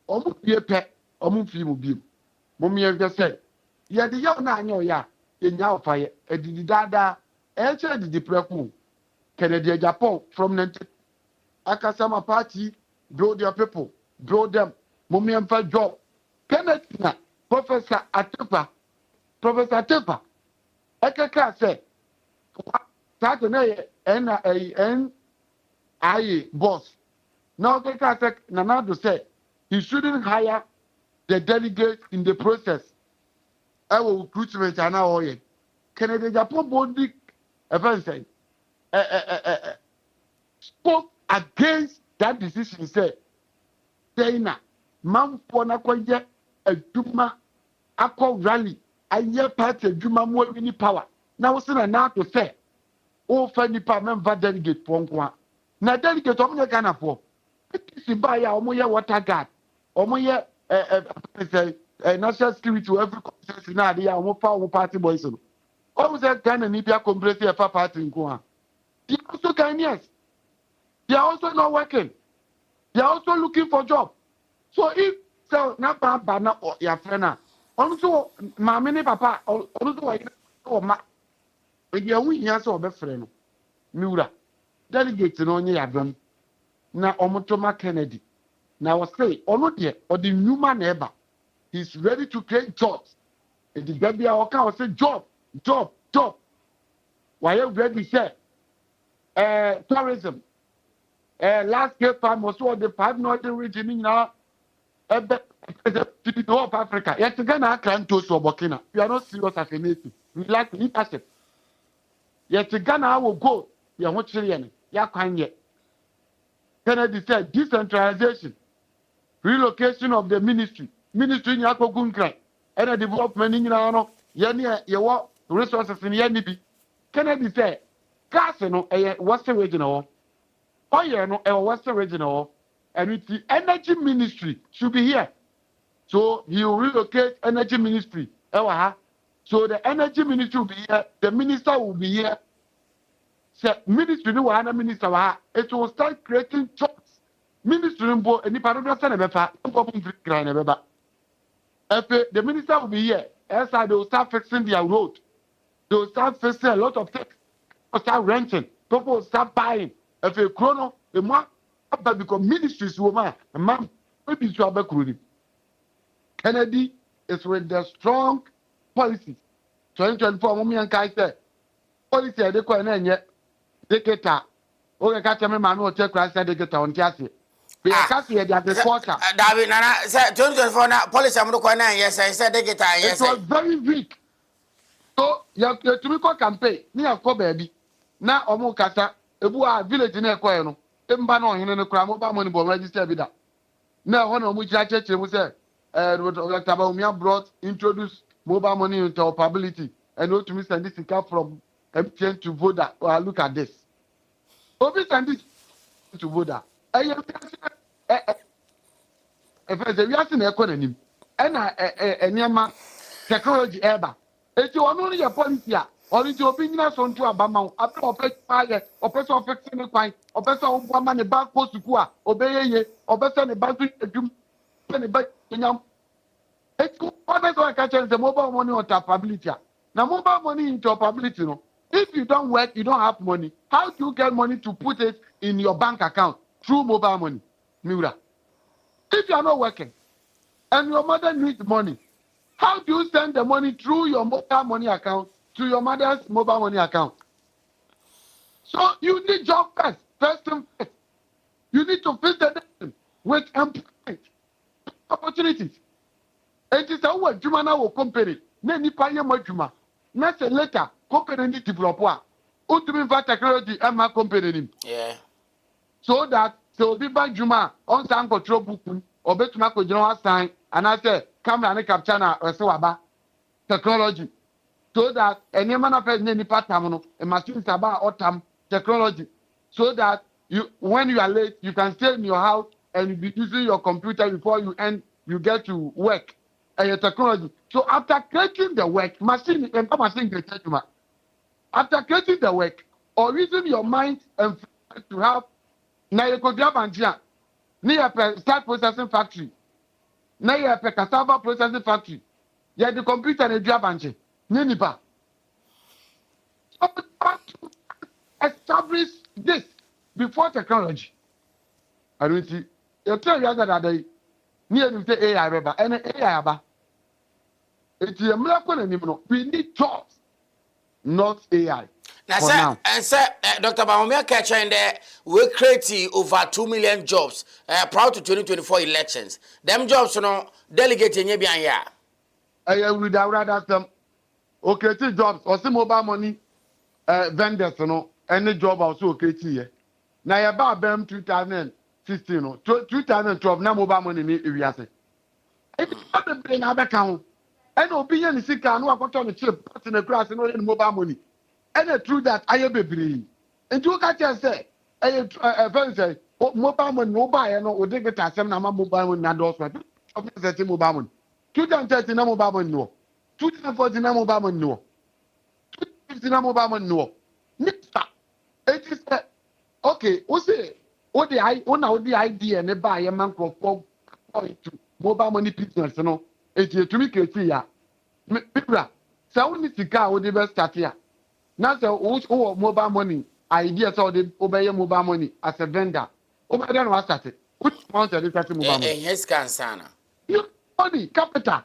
Almost be a pet, almost female beam. Mummy has just said, yet the young man, ya, in your fire, and the dada, answer the depression. Canada, Japan, from Nantes, Akasama party, draw their people, draw them, Mummy and Fat job. Canada, Professor Atepa, Ekaka said, Saturday, N.I.A. boss. Now, Ekaka said, Nanado said, he shouldn't hire the delegate in the process. I will recruitment and now, Canada, Japan, body, event saying, spoke against that decision. Said, China, man for na kwaje aduma akọ rally aye party aduma mo wini power. Now we say na to say, o fa nipa member delegate for nko. Na delegate o mo Ghana for. It buy ya o mo ye water guard. O mo ye national security to every constituency na dey ya o mo fa o party boys no. O mo say Ghana ni bia compress e fa party nko. They are also Ghanaians. They are also not working. They are also looking for job. So if so na ba na your friend also mama papa also ma we win ya so be friend no miura delegate no onye yadom na omotoma Kennedy na was say ono de or the human neighbor he's ready to create jobs. And the baby I say job why you ready say tourism. Last year, farm was one of the 5 northern regions now. The of Africa. Yet again, I can't do so, Burkina. We are not serious as a nation. We like leadership. Yet again, I will go. We are not Chilean. Ya can't yet. Kennedy said decentralization, relocation of the ministry in Yako Gunkrai, and a development in Yano, Yanni, resources in Yanibi. Kennedy said, Casino, a Western regional, oil, no, a Western regional, and with the energy ministry should be here. So he will relocate energy ministry. So the energy ministry will be here, the minister will be here. So ministry no one minister, it will start creating jobs. Ministry no any part of the the minister will be here. As they will start fixing their road. They will start fixing a lot of things. People start renting. People will start buying. If a chrono, the more because ministries woman, a man maybe to have a Kennedy is with the strong policies. 2024, Mummy and Kai said, policy they call an yet. Deketa. O ka tell me man no take class deketa on tiase. Be ka see the agriculture. David Nana say 2024 na policy am ko na yes I said deketa yes. It was very weak. So you to me call campaign. Me have come baby. na omo kasa ebu a village na ekoye no mba na ohene no kra mobile money bo register bi da na ho na omo kira cheche mu say Dr. Bawumia brought introduce mobile money interoperability and to me send this from MTN to Voda. Oh, look at this. Obi send this to Voda. If we are seeing economy, and technology ever. If you only your policy, or if you opinion on to Abama, after oppress fire, oppress of fixing fine, oppress of woman, the bank post to Kua, obey, or better the bank to the bank. It's what I catch the mobile money interoperability. Now, mobile money interoperability, no. If you don't work, you don't have money. How do you get money to put it in your bank account through mobile money, Miura? If you are not working and your mother needs money, how do you send the money through your mobile money account to your mother's mobile money account? So you need job first and first. You need to fill the nation with employment opportunities. It is a word Juma na wo company. Na nipa ye mo Juma. Na se later company ni develop a. Ultimate for technology and my company nim. Yeah. So that so be by Juma on san control book or betuma ko jina sign and I say camera na capture na ese waba technology. So that any man of any nipa tam no e machine saba otam technology. So that you when you are late you can stay in your house and be using your computer before you get to work. Technology. So after creating the work, machine after creating the work, or using your mind and to have now you could grab and start processing factory. Now you have a cassava processing factory. You have the computer and grab and Ninipa. So to establish this before technology. I don't see. You tell you that day. Near to say AI reba and AI aba. It's a miracle anymore. We need jobs, not AI. Now, sir, Dr. Bawumia catching there, we create over 2 million jobs prior to 2024 elections. Them jobs, you know, delegating you behind here. I would rather them. Okay, jobs or some mobile money vendors, you know, any job also okay here. Now about them 2016, 2012, now mobile money we are saying. It's not the brain have account. And opinion is sick and work on the chip, put in the grass and all mobile money. And through that, I have a brain. And you can say, a friend say, mobile money, mobile, and or they get a seminar mobile money, and also mobile money. 2013 mobile money, no. 2014 mobile money, no. 2015 mobile money, no. Mixer. It is okay, what's it? What the idea and buy a man for 4.2 mobile money business, you know. It's a to me criteria. People, so we need to go with the best start here. Now, so mobile money ideas or the obey mobile money as a vendor. Over there, was started. Which amount of the mobile money? His concern. You money, capital.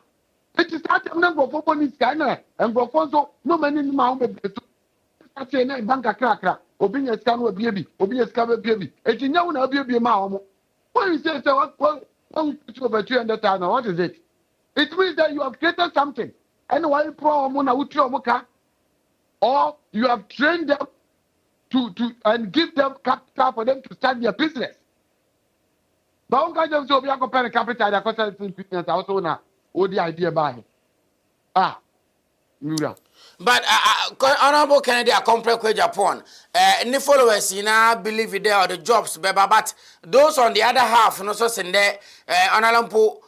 It is that number of money scanner and go for so no many amount of the bank a crack. Obi a scan with baby, Obi a scan with baby. And you know, now be a mom. What you say, what put over 200,000? What is it? It means that you have created something. And why or you have trained them to and give them capital for them to start their business. But on can just be a company capital that costs business also now. What the idea by Mura. But Honorable Kennedy, I compare Japan. Any followers, you know, believe there are the jobs, but those on the other half, no so send there, Honorable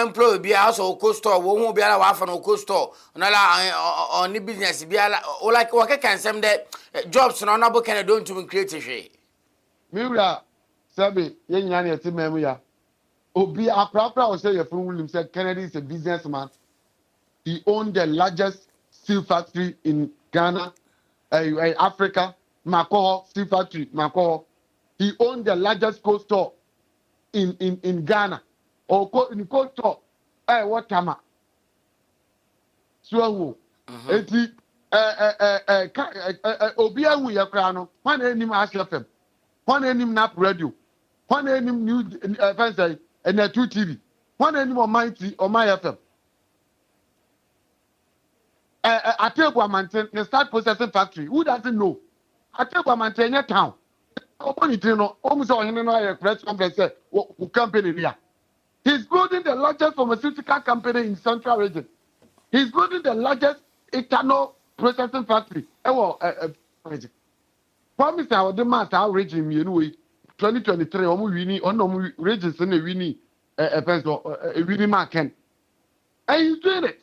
employee be also co store, won't be allowed for no co store, on the business, be or like what can some that jobs, Honorable Kennedy don't even create a shade. Mura, Sabi, Yan Memoria. Obi Akra will say your friend William said Kennedy is a businessman. He owned the largest steel factory in Ghana, Africa, Makoho steel factory, Makoho. He owned the largest cold store in Ghana, or in cold store, what tama? So, eti Obia wu yakrano. One enim ASFM, one enim Nap Radio, one enim New Fancy and 2 TV, one enim on my FM. I tell you, maintain the start processing factory. Who doesn't know Ateba Mantegna town. Open it, almost all a press conference, who company here. He's building the largest pharmaceutical company in Central Region. He's building the largest ethanol processing factory. Promise our demand our region, 2023, winning, regions in a winning, a winning market. And he's doing it.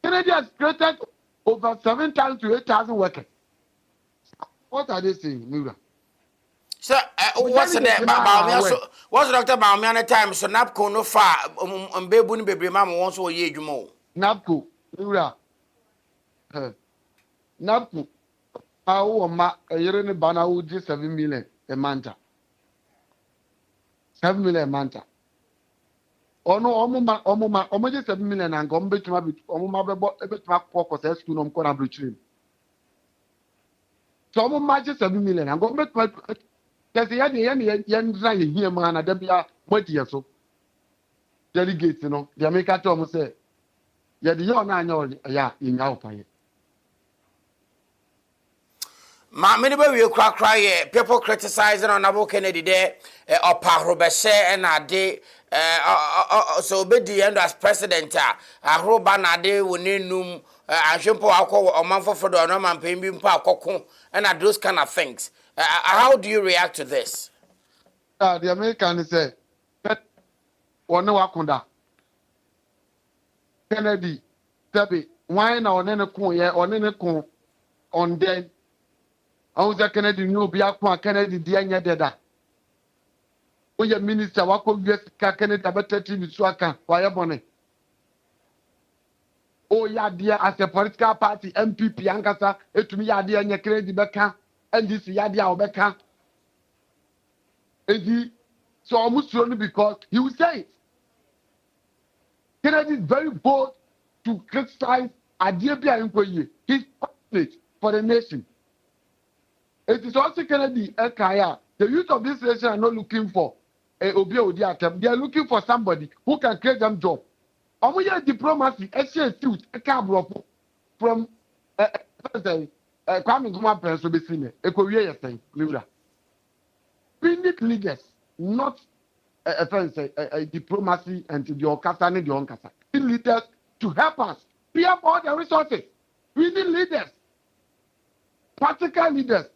Kennedy has created over 7,000 to 8,000 workers. What are they saying, Mura? So, what's the what's Dr. Baumia time? So, NAPCO no far, Babuni baby mamma wants to ye you more. NAPCO, Mura. NAPCO, a year in the banner would just 7 million a month. 7 million a month. Oh no, almost 7 million and come back to my bit my focus as to no collaboration. So, almost 7 million and go back my. Yes, yan try here, man. I be a what year so. Delegates, the American Tom say, yeah, the young I know, yeah, in our pay. Many will cry, people criticizing on Abu Kennedy there, or Parobeshe and a day, so be the end as president, a Roban a day when num, a jump or man for the Norman Paying Park and those kind of things. How do you react to this? The Americans say, "One no akunda." Kennedy, Debbie, why now on any con on then? I was a Kennedy new be akwa Kennedy dianya deda. O ye minister wako US Kennedy abete TV suaka why bone. O ya dia as a political party MPP ankasa etumi ya dia nya Kennedy beka. And this Yadia Obeka. So almost only because he will say it. Kennedy is very bold to criticize Adiabia Nkoye. He's passionate for the nation. It is also Kennedy Ekaya. The youth of this nation are not looking for a Obi Odiatem. They are looking for somebody who can create them job. Omoya diplomacy, suit, a cabro from Kwame Nkrumah Prince will be seen. We need leaders, not a diplomacy and the Okasa and the Onkasa. We need leaders to help us. We have all the resources. We need leaders, practical leaders.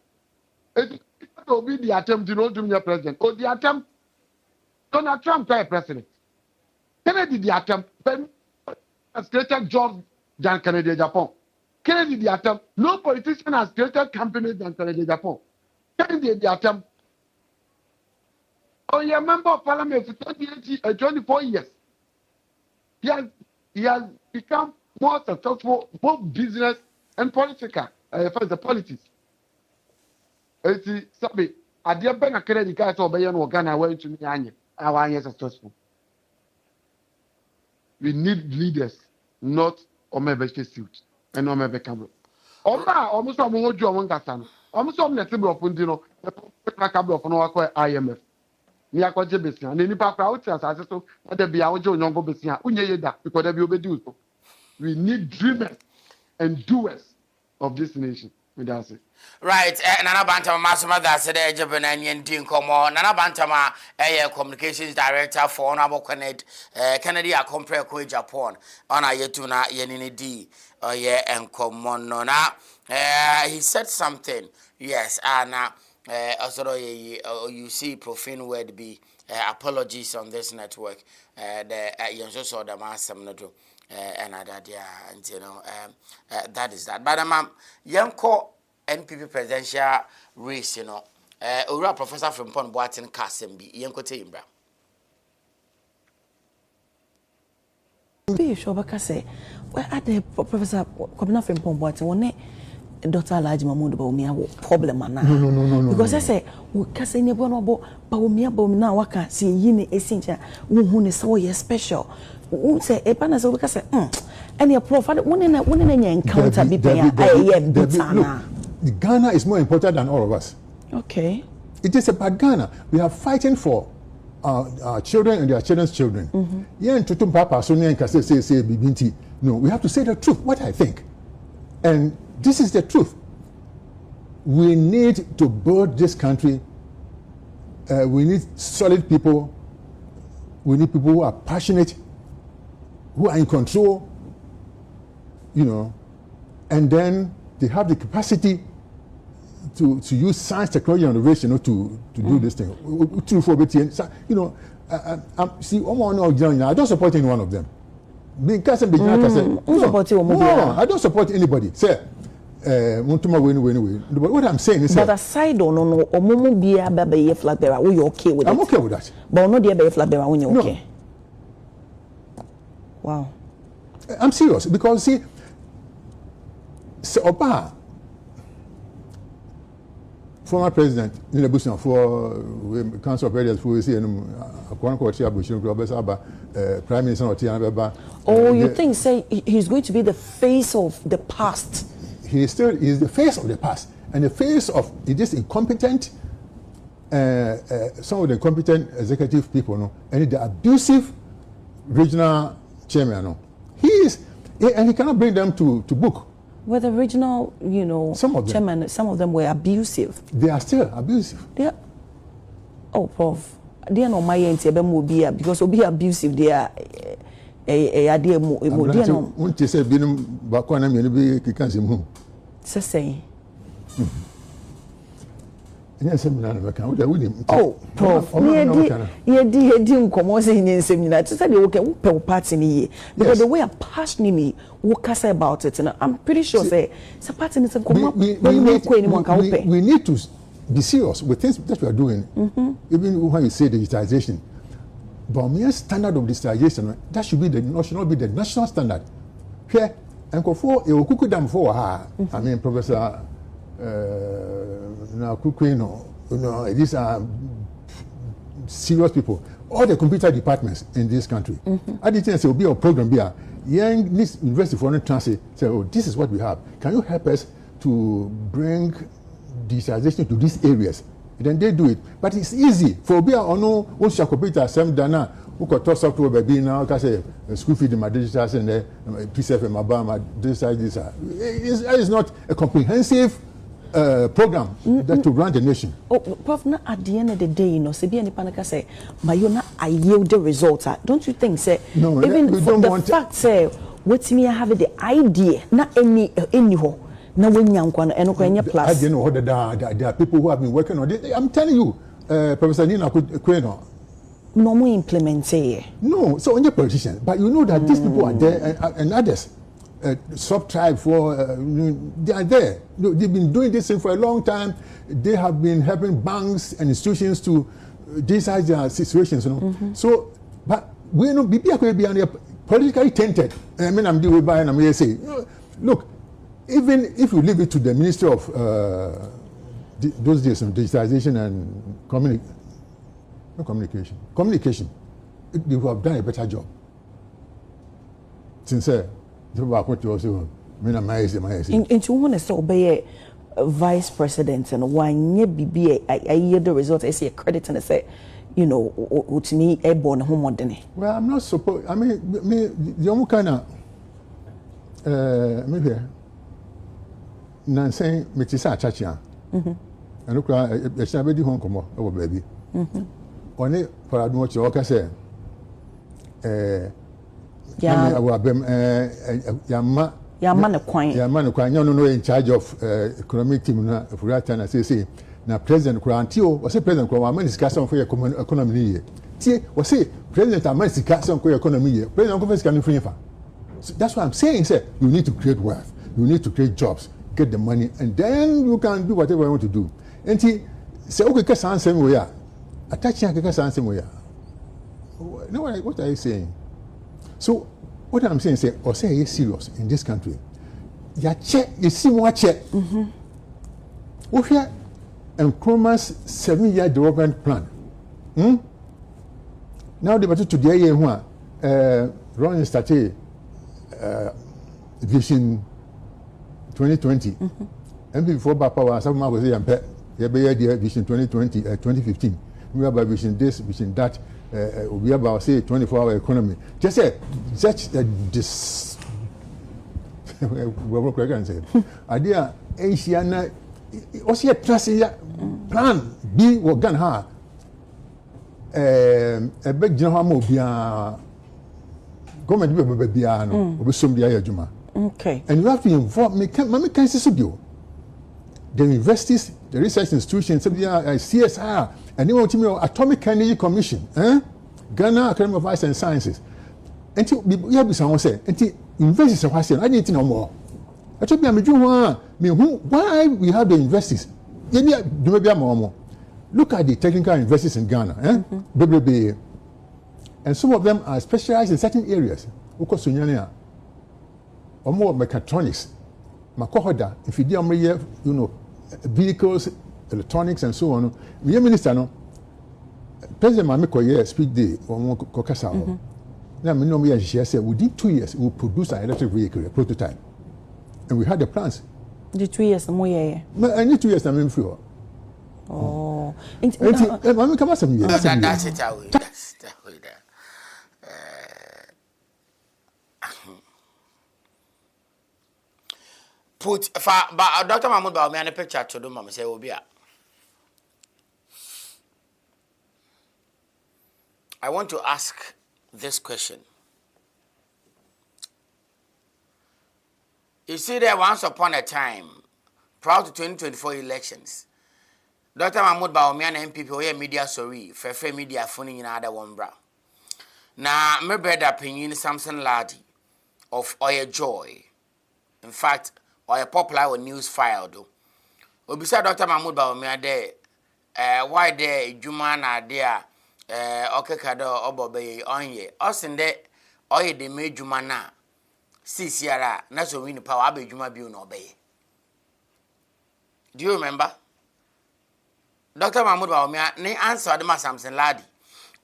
It will be the attempt to not do me president or the attempt Donald Trump to be president. Kennedy the attempt has created jobs than Kennedy Japan. Kennedy the attempt. No politician has created companies than Kennedy Japan. Kennedy the attempt. Oh, you're a member of parliament for 24 years. He has become more successful both business and political. For the politics. Sabi, I dear Ben Kennedy guys or Bayan or Ghana went to me. Our years successful. We need leaders, not Omebeke suit. And Omebeke camera. Almost a more John Gassan. Almost on the table of Pundino, the cable of no IMF. Near Quajabison, and any paper out as I so that there be our Joe Yongo Bessia, Unyeda, because there will be do so. We need dreamers and doers of this nation. That's it. Right, Nana Bantama Masama, that's the Japanese team come on. Nana Bantama, a communications director for Honorable Kennedy, a compare with Japan on a Yetuna Yenini D, and common nona. He said something, yes, and also you see profane word be apologies on this network. The you saw the massam no do. And you know, that is that. But Yanko NPP presidential race, you know, Ura Professor from Pon Boatin Kasembi, Yanko Timbra. Be sure because where are the Professor coming from Pon Boatin? One Dr. Elijah Mahmoud Baumia problem now. No. Because I say we can say never know about Baumia Baumina waka see yini essential who is so special. Who say a partner so we can say and your profile one in a encounter be Ghana is more important than all of us. Okay. It is about Ghana. We are fighting for our children and their children's children. Yeah, and Tutum Papa Sonia and say Bibinti. No, we have to say the truth, what I think. And this is the truth. we need to build this country. We need solid people. We need people who are passionate, who are in control, and then they have the capacity to use science, technology, and innovation to do this thing. See, I don't support any one of them. No, I don't support anybody. Say, but what I'm saying is, but aside on Omomo be a flag bearer, we okay with it? I'm okay with that. But no, dear flag bearer, when you okay. Wow. I'm serious because see, Oba, former president, Nina Bushman for Council of Elders, who is here, Prime Minister Otiana. Oh, you think say he's going to be the face of the past? He is the face of the past and the face of this incompetent, some of the incompetent executive people, and the abusive regional chairman. He is, and he cannot bring them to book. Well, the regional, chairman, some of them were abusive. They are still abusive. They are. Oh, Prof. They are not my auntie, because will be abusive. They are. Say. Oh, Prof. Because the way I passionate me, what say about it, and I'm pretty sure say we need to be serious with things that we are doing. Even when you say digitization, but mere standard of digitization, that should be the national standard. Here, and for a kukudam for her. I mean, Professor. These are serious people. All the computer departments in this country. I didn't say, will be a program here. Young this University Foreign Transit say, oh, this is what we have. Can you help us to bring digitization to these areas? And then they do it. But it's easy. For be or no, once your computer some dana, who could talk software baby now, can say school feed my digital and the PCF and my digital. It's not a comprehensive program that to run the nation. Oh, Prof, not at the end of the day, Sebi and Panica say, Mayona, I yield the results. Don't you think, say, no, even for the fact, say, what's me, I have the idea, not any ho. No, when young one and plus. I didn't know what there are people who have been working on it. I'm telling you, Professor Nina Queno. No more implement say. No, so only politicians, but you know that these people are there and others. Sub-tribe they are there. They've been doing this thing for a long time. They have been helping banks and institutions to decide their situations. So, but we know be politically tainted. I mean, I'm doing by and I'm here say, look, even if you leave it to the Ministry of those days of digitization and communication, they will have done a better job. Sincere. Into one is so be a vice president and one ye be I hear the result I see a credit and I say, to me a born home more than. Well, I'm not supposed. I mean, the only kind of maybe Nancy Metisa Chachia. And look, I shall be home come over baby. Only for I know what you say. Yamma no in charge of economic team na for that time say na president Kurantio was say president Kurantio discussion for economy here tie was say president am discussion for economy here president conference can free fa. So that's what I'm saying, say you need to create wealth, you need to create jobs, get the money, and then you can do whatever you want to do. And say okay ka san same way attaching ka san same way. No, what are you saying? So what I'm saying is, or say you're serious in this country. You see more check. We hear Nkrumah's 7-year development plan. Now they to the year one running started Vision 2020. And before power, some was saying Vision 2020, 2015. We have Vision this, Vision that. We have about say 24-hour economy. Just say such a idea Asiana also plan B or gun ha a big general government be biano or somebody ajuma. Okay. And you have to involve me can studio. The universities, the research institutions, CSR, and even to Atomic Energy Commission, Ghana Academy of Arts and Sciences. Until we have someone say, until universities are saying, I need to know more. I told me, why we have the universities? Look at the technical universities in Ghana, and some of them are specialized in certain areas. Or more mechatronics, Makohoda, if you do, vehicles, electronics, and so on. We minister no. President Mamiko speak day or Kokasa. Now, she said within 2 years we will produce an electric vehicle, a prototype, and we had the plans. The 2 years, more yeah. I need 2 years. I mean, free. Oh, that's it. Put but Dr. Mahmoud Bawumia a picture to do mama say Obia. I want to ask this question. You see there once upon a time, prior to 2024 elections, Dr. Mahmoud Bawumia and MPP were media sorry, for media phoning in other one bra. Now, my brother opinion Samson Ladi of Oya Joy. In fact, or a popular with news file do. Obisa Dr. Mahmoud Bawumia there, why there Juma na there, Okekado Obobe onye. Osin de oye de me Juma na. Sisiara na so win power abe Juma bi no obey. Do you remember? Dr. Mahmoud Bawumia ne answer the Samson Ladi.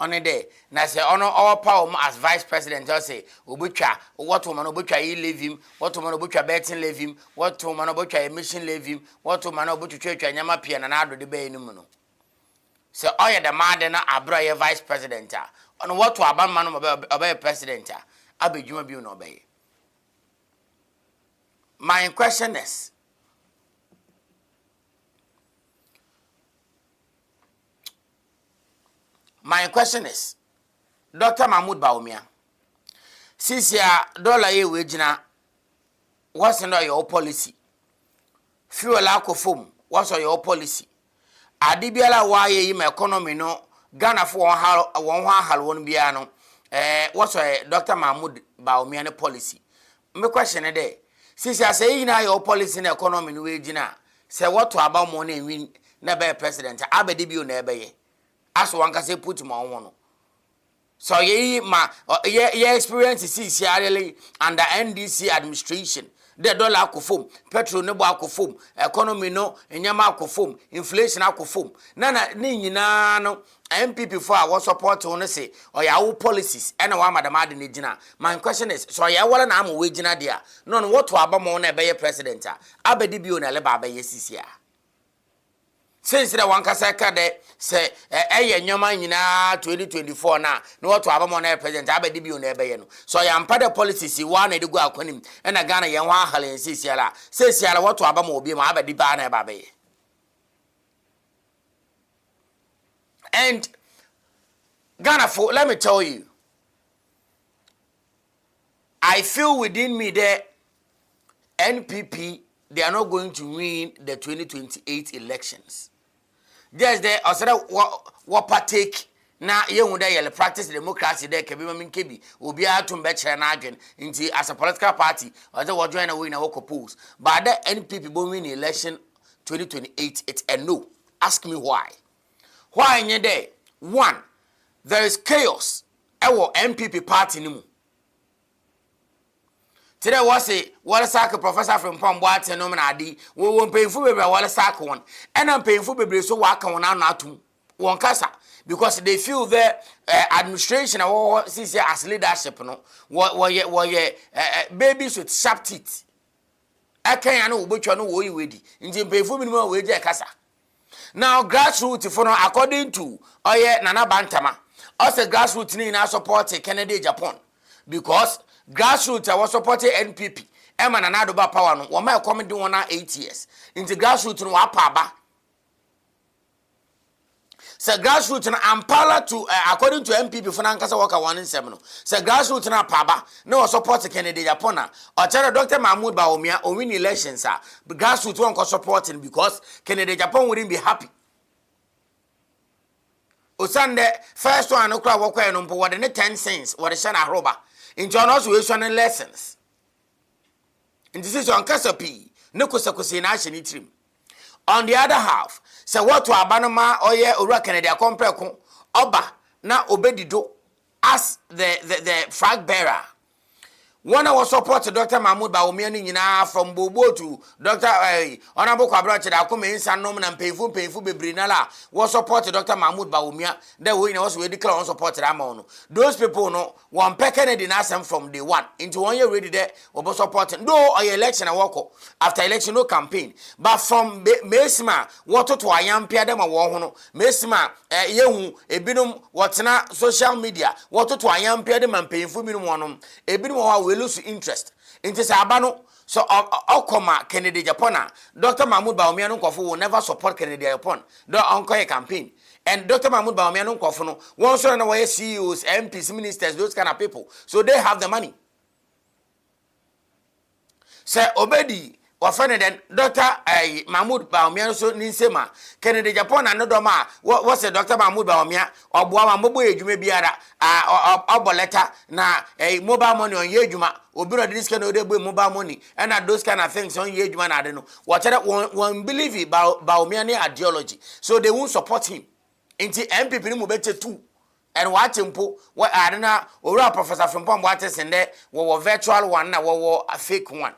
On a day, na say honor our power as vice president. I say, Ubucha, what woman Ubucha leave him, what woman Ubucha betting leave him, what woman Ubucha emission leave him, what woman Ubucha church and Yamapi and another debate in Muno. So, I the man, Abra, vice president. On what to a man obey president, Abby Juma Bun obey. My question is, Dr. Mahmoud Bawumia, since ya $1 wage what's under your policy? Fuel alcohol, what's your policy? Adibiala why ye my economy no Ghana for one biano. What's Dr. Mahmoud Bawumia policy? My question a day. Since ya say na your policy in economy wage na, say what to about money win never president, Abedibio never ye. As one can say put him on one. So ye experience is really under NDC administration. The dollar akufum, petrol nebo akufum, economy no, enyama akufum, inflation akufum. Nana ni no MPP for our support on say or your policies and one madam adinijina. My question is, so ya wala na amu wejina dia. None what to abamo na be president. Abedibio na leba be yesisia. Since the one kasaka de say nyoma nyina 2024 na no what to abamo na president Abedibio na ebe ye no. So ya mpa the policies you wan edi go akwanim e na Ghana ye ho ahale sisiala. Sisiala what to abamo obi ma Abediba na eba be. And Ghana for let me tell you, I feel within me that NPP they are not going to win the 2028 elections. Just there, what partake na ye wunda ye practice democracy there kebi ma minkebi obi atum be chere na adwen nti as a political party or the join away na work oppose but the NPP go win the election 2028 it's a no. Ask me why nye there? One, there is chaos ewo NPP party nimu. Today was a water cycle professor from Pomboate no manadi. We won't pay for baby water cycle one. And I'm paying for baby so work on now one casa because they feel their administration or since as leadership no what babies with sharp teeth. I can't know which one we ready. In pay for minimum wage casa. Now grassroots for according to Nana Bantama. Also grassroots need now support Kennedy Japan because grassroots was supporting NPP Emma na do ba power no wo ma come do one 8 years into grassroots no wa pa ba say grassroots na ampala to according to MPP for nankasa worker 117 no say grassroots na pa ba no support Kennedy Japan na o chere Dr. Mahmoud Bawumia o win elections grassroots won ko supporting because Kennedy Japan wouldn't be happy. Osande first one no kra wo kwa no mpo wode ne 10 cents wode sha na roba into also we so lessons in decision kasapi ne kosakosi na ahye ni trim. On the other half, say what to abanoma oye owura Kennedy Akompreko oba na obedido as the flag bearer. One was support Dr. Mahmoud Bawumia nyina from Bobo to Dr. Honorable Kwabena Chidakome Insanom na painful bebrinala was support Dr. Mahmoud Bawumia. That way was we declare on support Ramon. Those people no one Kennedy Nasem from day one into 1 year ready there was supporting. No election a walk after election no campaign. But from Mesima what to a young Pia dem a war Mesima yehu ebinum whatna social media what to a young Pia dem and painful minimum one ebinum we lose interest into Sabano. So Okoma Kennedy Japan, Dr. Mahmoud Bawumia no Kofu will never support Kennedy Japan. The ongoing campaign. And Dr. Mahmoud Bawumia no Kofu no once on away CEOs, MPs, ministers, those kind of people. So they have the money. Say Obedi wafane den Dr. Mahmoud Bawumia so ninsema Kennedy Japan another ma what's Dr. Mahmoud Bawumia oboa mobo edwuma biara oboleta na mobile money on yedwuma obiro this kind of mobile money and those kind of things on yedwuma na ade no whatever one believe Bawumia ni ideology so they won't support him inti MPP ni mobete too and what tempo what adena ora Professor Frimpong what is in there wo virtual one na wo a fake one.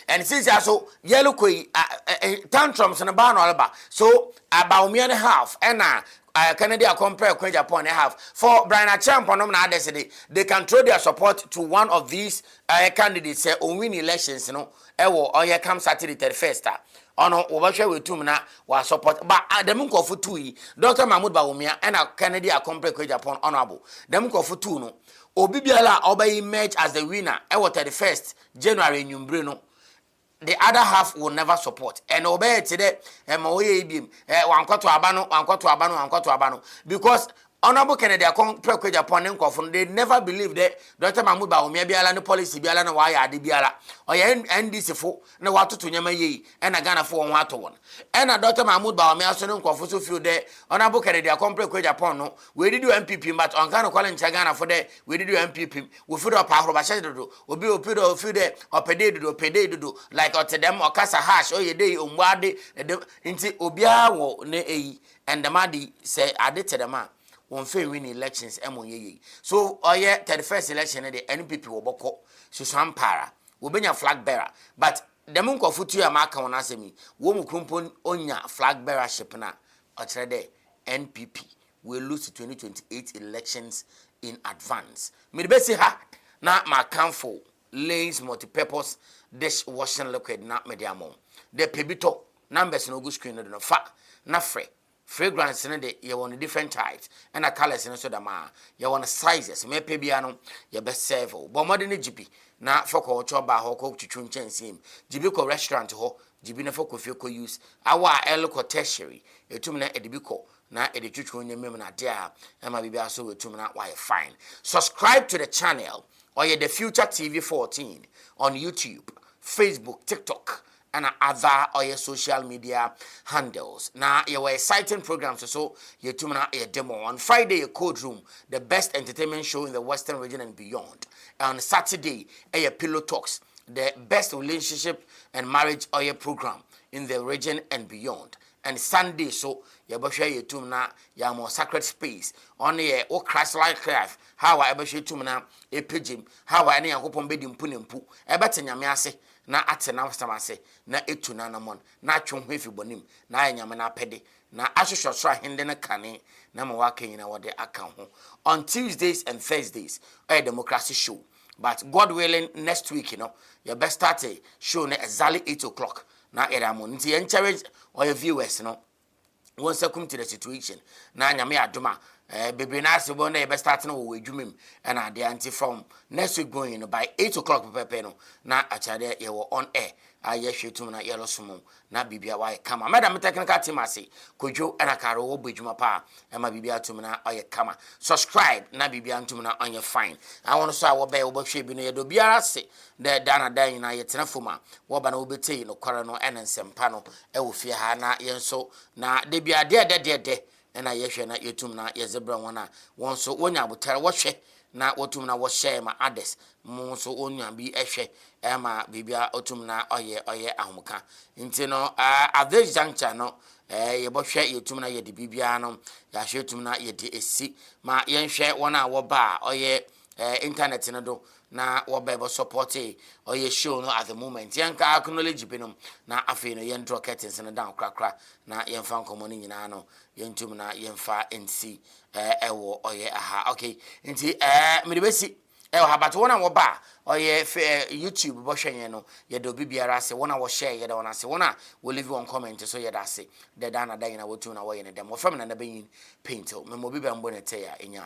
And since also yellow koi tantrums and a ban all about so about me and a half and Canada compare Queen Japan half for Brian Achampon they can throw their support to one of these candidates say on win elections, you know, or here comes Saturday 31st. Ono obashe wetum na wa support but dem nkofu tu Dr. Mahmoud Bawumia and Canada compare Queen Japan honorable dem nkofu tu no obi biala obey emerge as the winner 31st January nyumbre no. The other half will never support. And obey today, because Honorable Kennedy Akompreko Japan they never believed that Dr. Mahmoud Bawumia biala no policy biala no why adi biala or NDC fo na watu to nyama yi and Ghana for one to one. And Dr. Mahmoud Bawumia so no so feel there Honorable Kennedy Akompreko Japan no we did do MPP but on Ghana calling Ghana for there we did do MPP we feel up power ba do obi opido feel there or pede do like or them or kasa hash or ye dey omwade inti obia wo ne and the madi say ade te the man on fair win elections MOye. So oye 31st election the NPP will boko so para will be your flag bearer but the munko futu ya maka on asemi wo mu krumpon onya flag bearership na or trade NPP will lose the 2028 elections in advance. Midbesi ha na makamfo Lay's multi-purpose dishwashing liquid na mediamo the pebito numbers no good screen no fa na free fragrance in the you want different types and a colors in so the ma you want sizes me pebiano your best serve but modern GP na for culture ba ho ko twitwun chensim GP ko restaurant ho GP na for ko fie ko use our elko tertiary etum na edibiko na editwitwun nyem na dia e ma bibia so etum na why fine. Subscribe to the channel or the Future TV 14 on YouTube, Facebook, TikTok and other or your social media handles. Now, your exciting programs so you tumana a demo on Friday a code room, the best entertainment show in the Western region and beyond. On Saturday, a pillow talks, the best relationship and marriage or your program in the region and beyond. And Sunday so you share your tumana ya more sacred space on the o Christ like life. How I ever share tumana a pigeon, how I near hope on bedding punimpu, a better yamiase. Na atena wastamase na etuna na mon na twonhwefi bonim na anyame na pede na ahwehwosro ahende na kane na mawaka nyina wode aka ho on Tuesdays and Thursdays a democracy show but God willing next week you know your best start show na exactly 8 o'clock na eramo nti encourage all your viewers no once come to the situation na anyame adoma Baby Nasi one day, starting with Jumim and the anti from next week going by 8 o'clock per no. Now, a child you were on air. I yes, you to na yellow sumo. Na bibia why come. Madam technical team I say, Kojo and a caro bridgema pa, and my bibia to na or your kama. Subscribe, na bibia to na on your fine. I want to say what bear over shape in your dobia say, there dana dying na yet tenafuma, Waban obete no corano and sempano, Elfia hana yen so na debia dear. And I yes, na yetum na yezebra wana. One so when I would tell what she na wotum na what share my others. Mo so onya bi ehwe ema bibia otum na oye ahumuka. Nti no at this juncture no ye bo hwe yetum na ye de bibia no ya hwe tum na ye de esi ma yen hwe wona wo ba oye internet no do na wo ba support oye show no at the moment yen ka acknowledge binom na afi no yen draw curtains no down krakra na yen fan komo ni nyina no yen tum na yen fa nc ewo oye aha okay nti me de besi but one wo ba oye YouTube bo hwenye no ye do bibiara se wona wo share ye da wona se wona wo leave one comment so ye da se de da na da ina wo tu na wo ye ne dem wo fam na na be paint me mo bibia mbo ne te ya enya